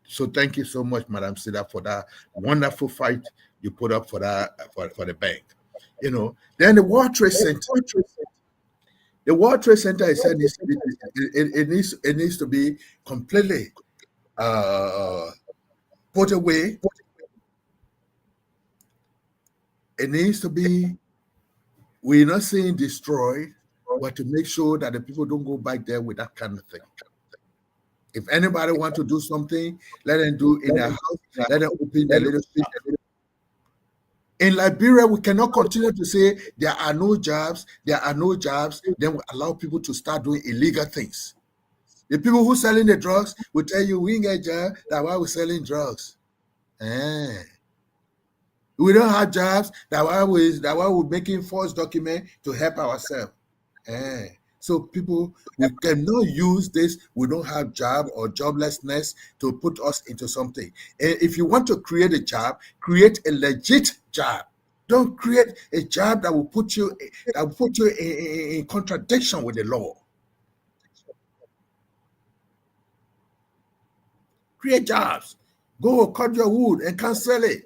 So thank you so much, Madam Sida, for that wonderful fight you put up for that for the bank. Then the World Trade Center. The World Trade Center, I said, it needs to be completely put away. It needs to be, we're not saying destroyed, but to make sure that the people don't go back there with that kind of thing. If anybody want to do something, let them do in their house. Let them open their little street. In Liberia, we cannot continue to say there are no jobs, then we allow people to start doing illegal things. The people who selling the drugs will tell you we ain't get job, that's why we're selling drugs. We don't have jobs, that's why we're making false documents to help ourselves. So people, we cannot use this, we don't have job or joblessness to put us into something. And if you want to create a job, create a legit job. Don't create a job that will put you in contradiction with the law. Create jobs. Go cut your wood and cancel it.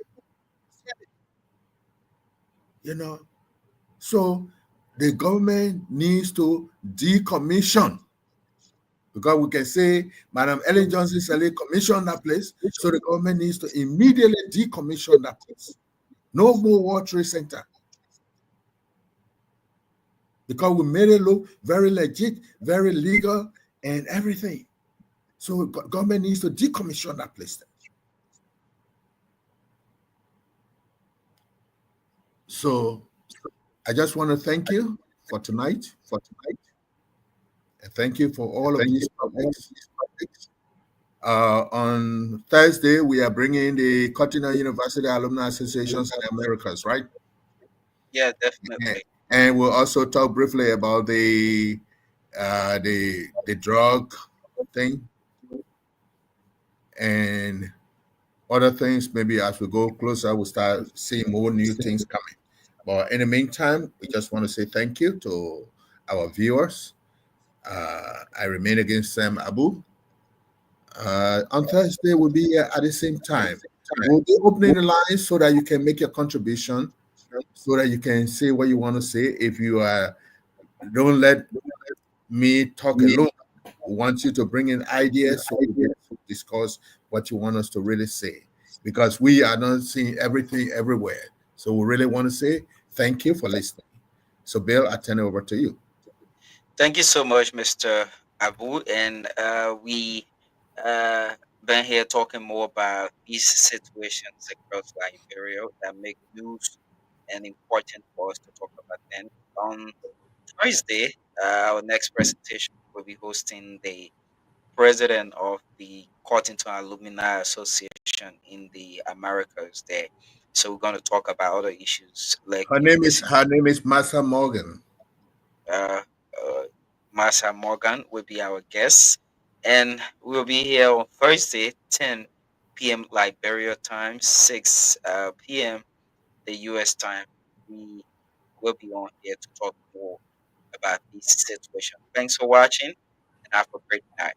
So the government needs to decommission, because we can say Madam Ellen Johnson Sirleaf commissioned that place, so the government needs to immediately decommission that place. No more World Trade Center, because we made it look very legit, very legal, and everything. So government needs to decommission that place. So I just want to thank you for tonight. And thank you for all of these topics. On Thursday, we are bringing the Cottonelle University Alumni Associations in the Americas, right? Yeah, definitely. And we'll also talk briefly about the drug thing and other things. Maybe as we go closer, we'll start seeing more new things coming. But in the meantime, we just want to say thank you to our viewers. I remain again Sam Abu. On Thursday, we'll be here at the same time. We'll be opening the lines so that you can make your contribution, so that you can say what you want to say. If you don't let me talk alone. We want you to bring in ideas so we can discuss what you want us to really say, because we are not seeing everything everywhere. So we really want to say thank you for listening. So Bill, I turn it over to you. Thank you so much, Mr. Abu. And we been here talking more about these situations across Liberia that make news and important for us to talk about. And on Thursday, our next presentation will be hosting the president of the Cottonelle Alumni Association in the Americas there. So we're going to talk about other issues like her name is Marsha Morgan. Marsha Morgan will be our guest, and we'll be here on Thursday, 10 p.m. Liberia time, 6 p.m. the U.S. time. We will be on here to talk more about this situation. Thanks for watching, and have a great night.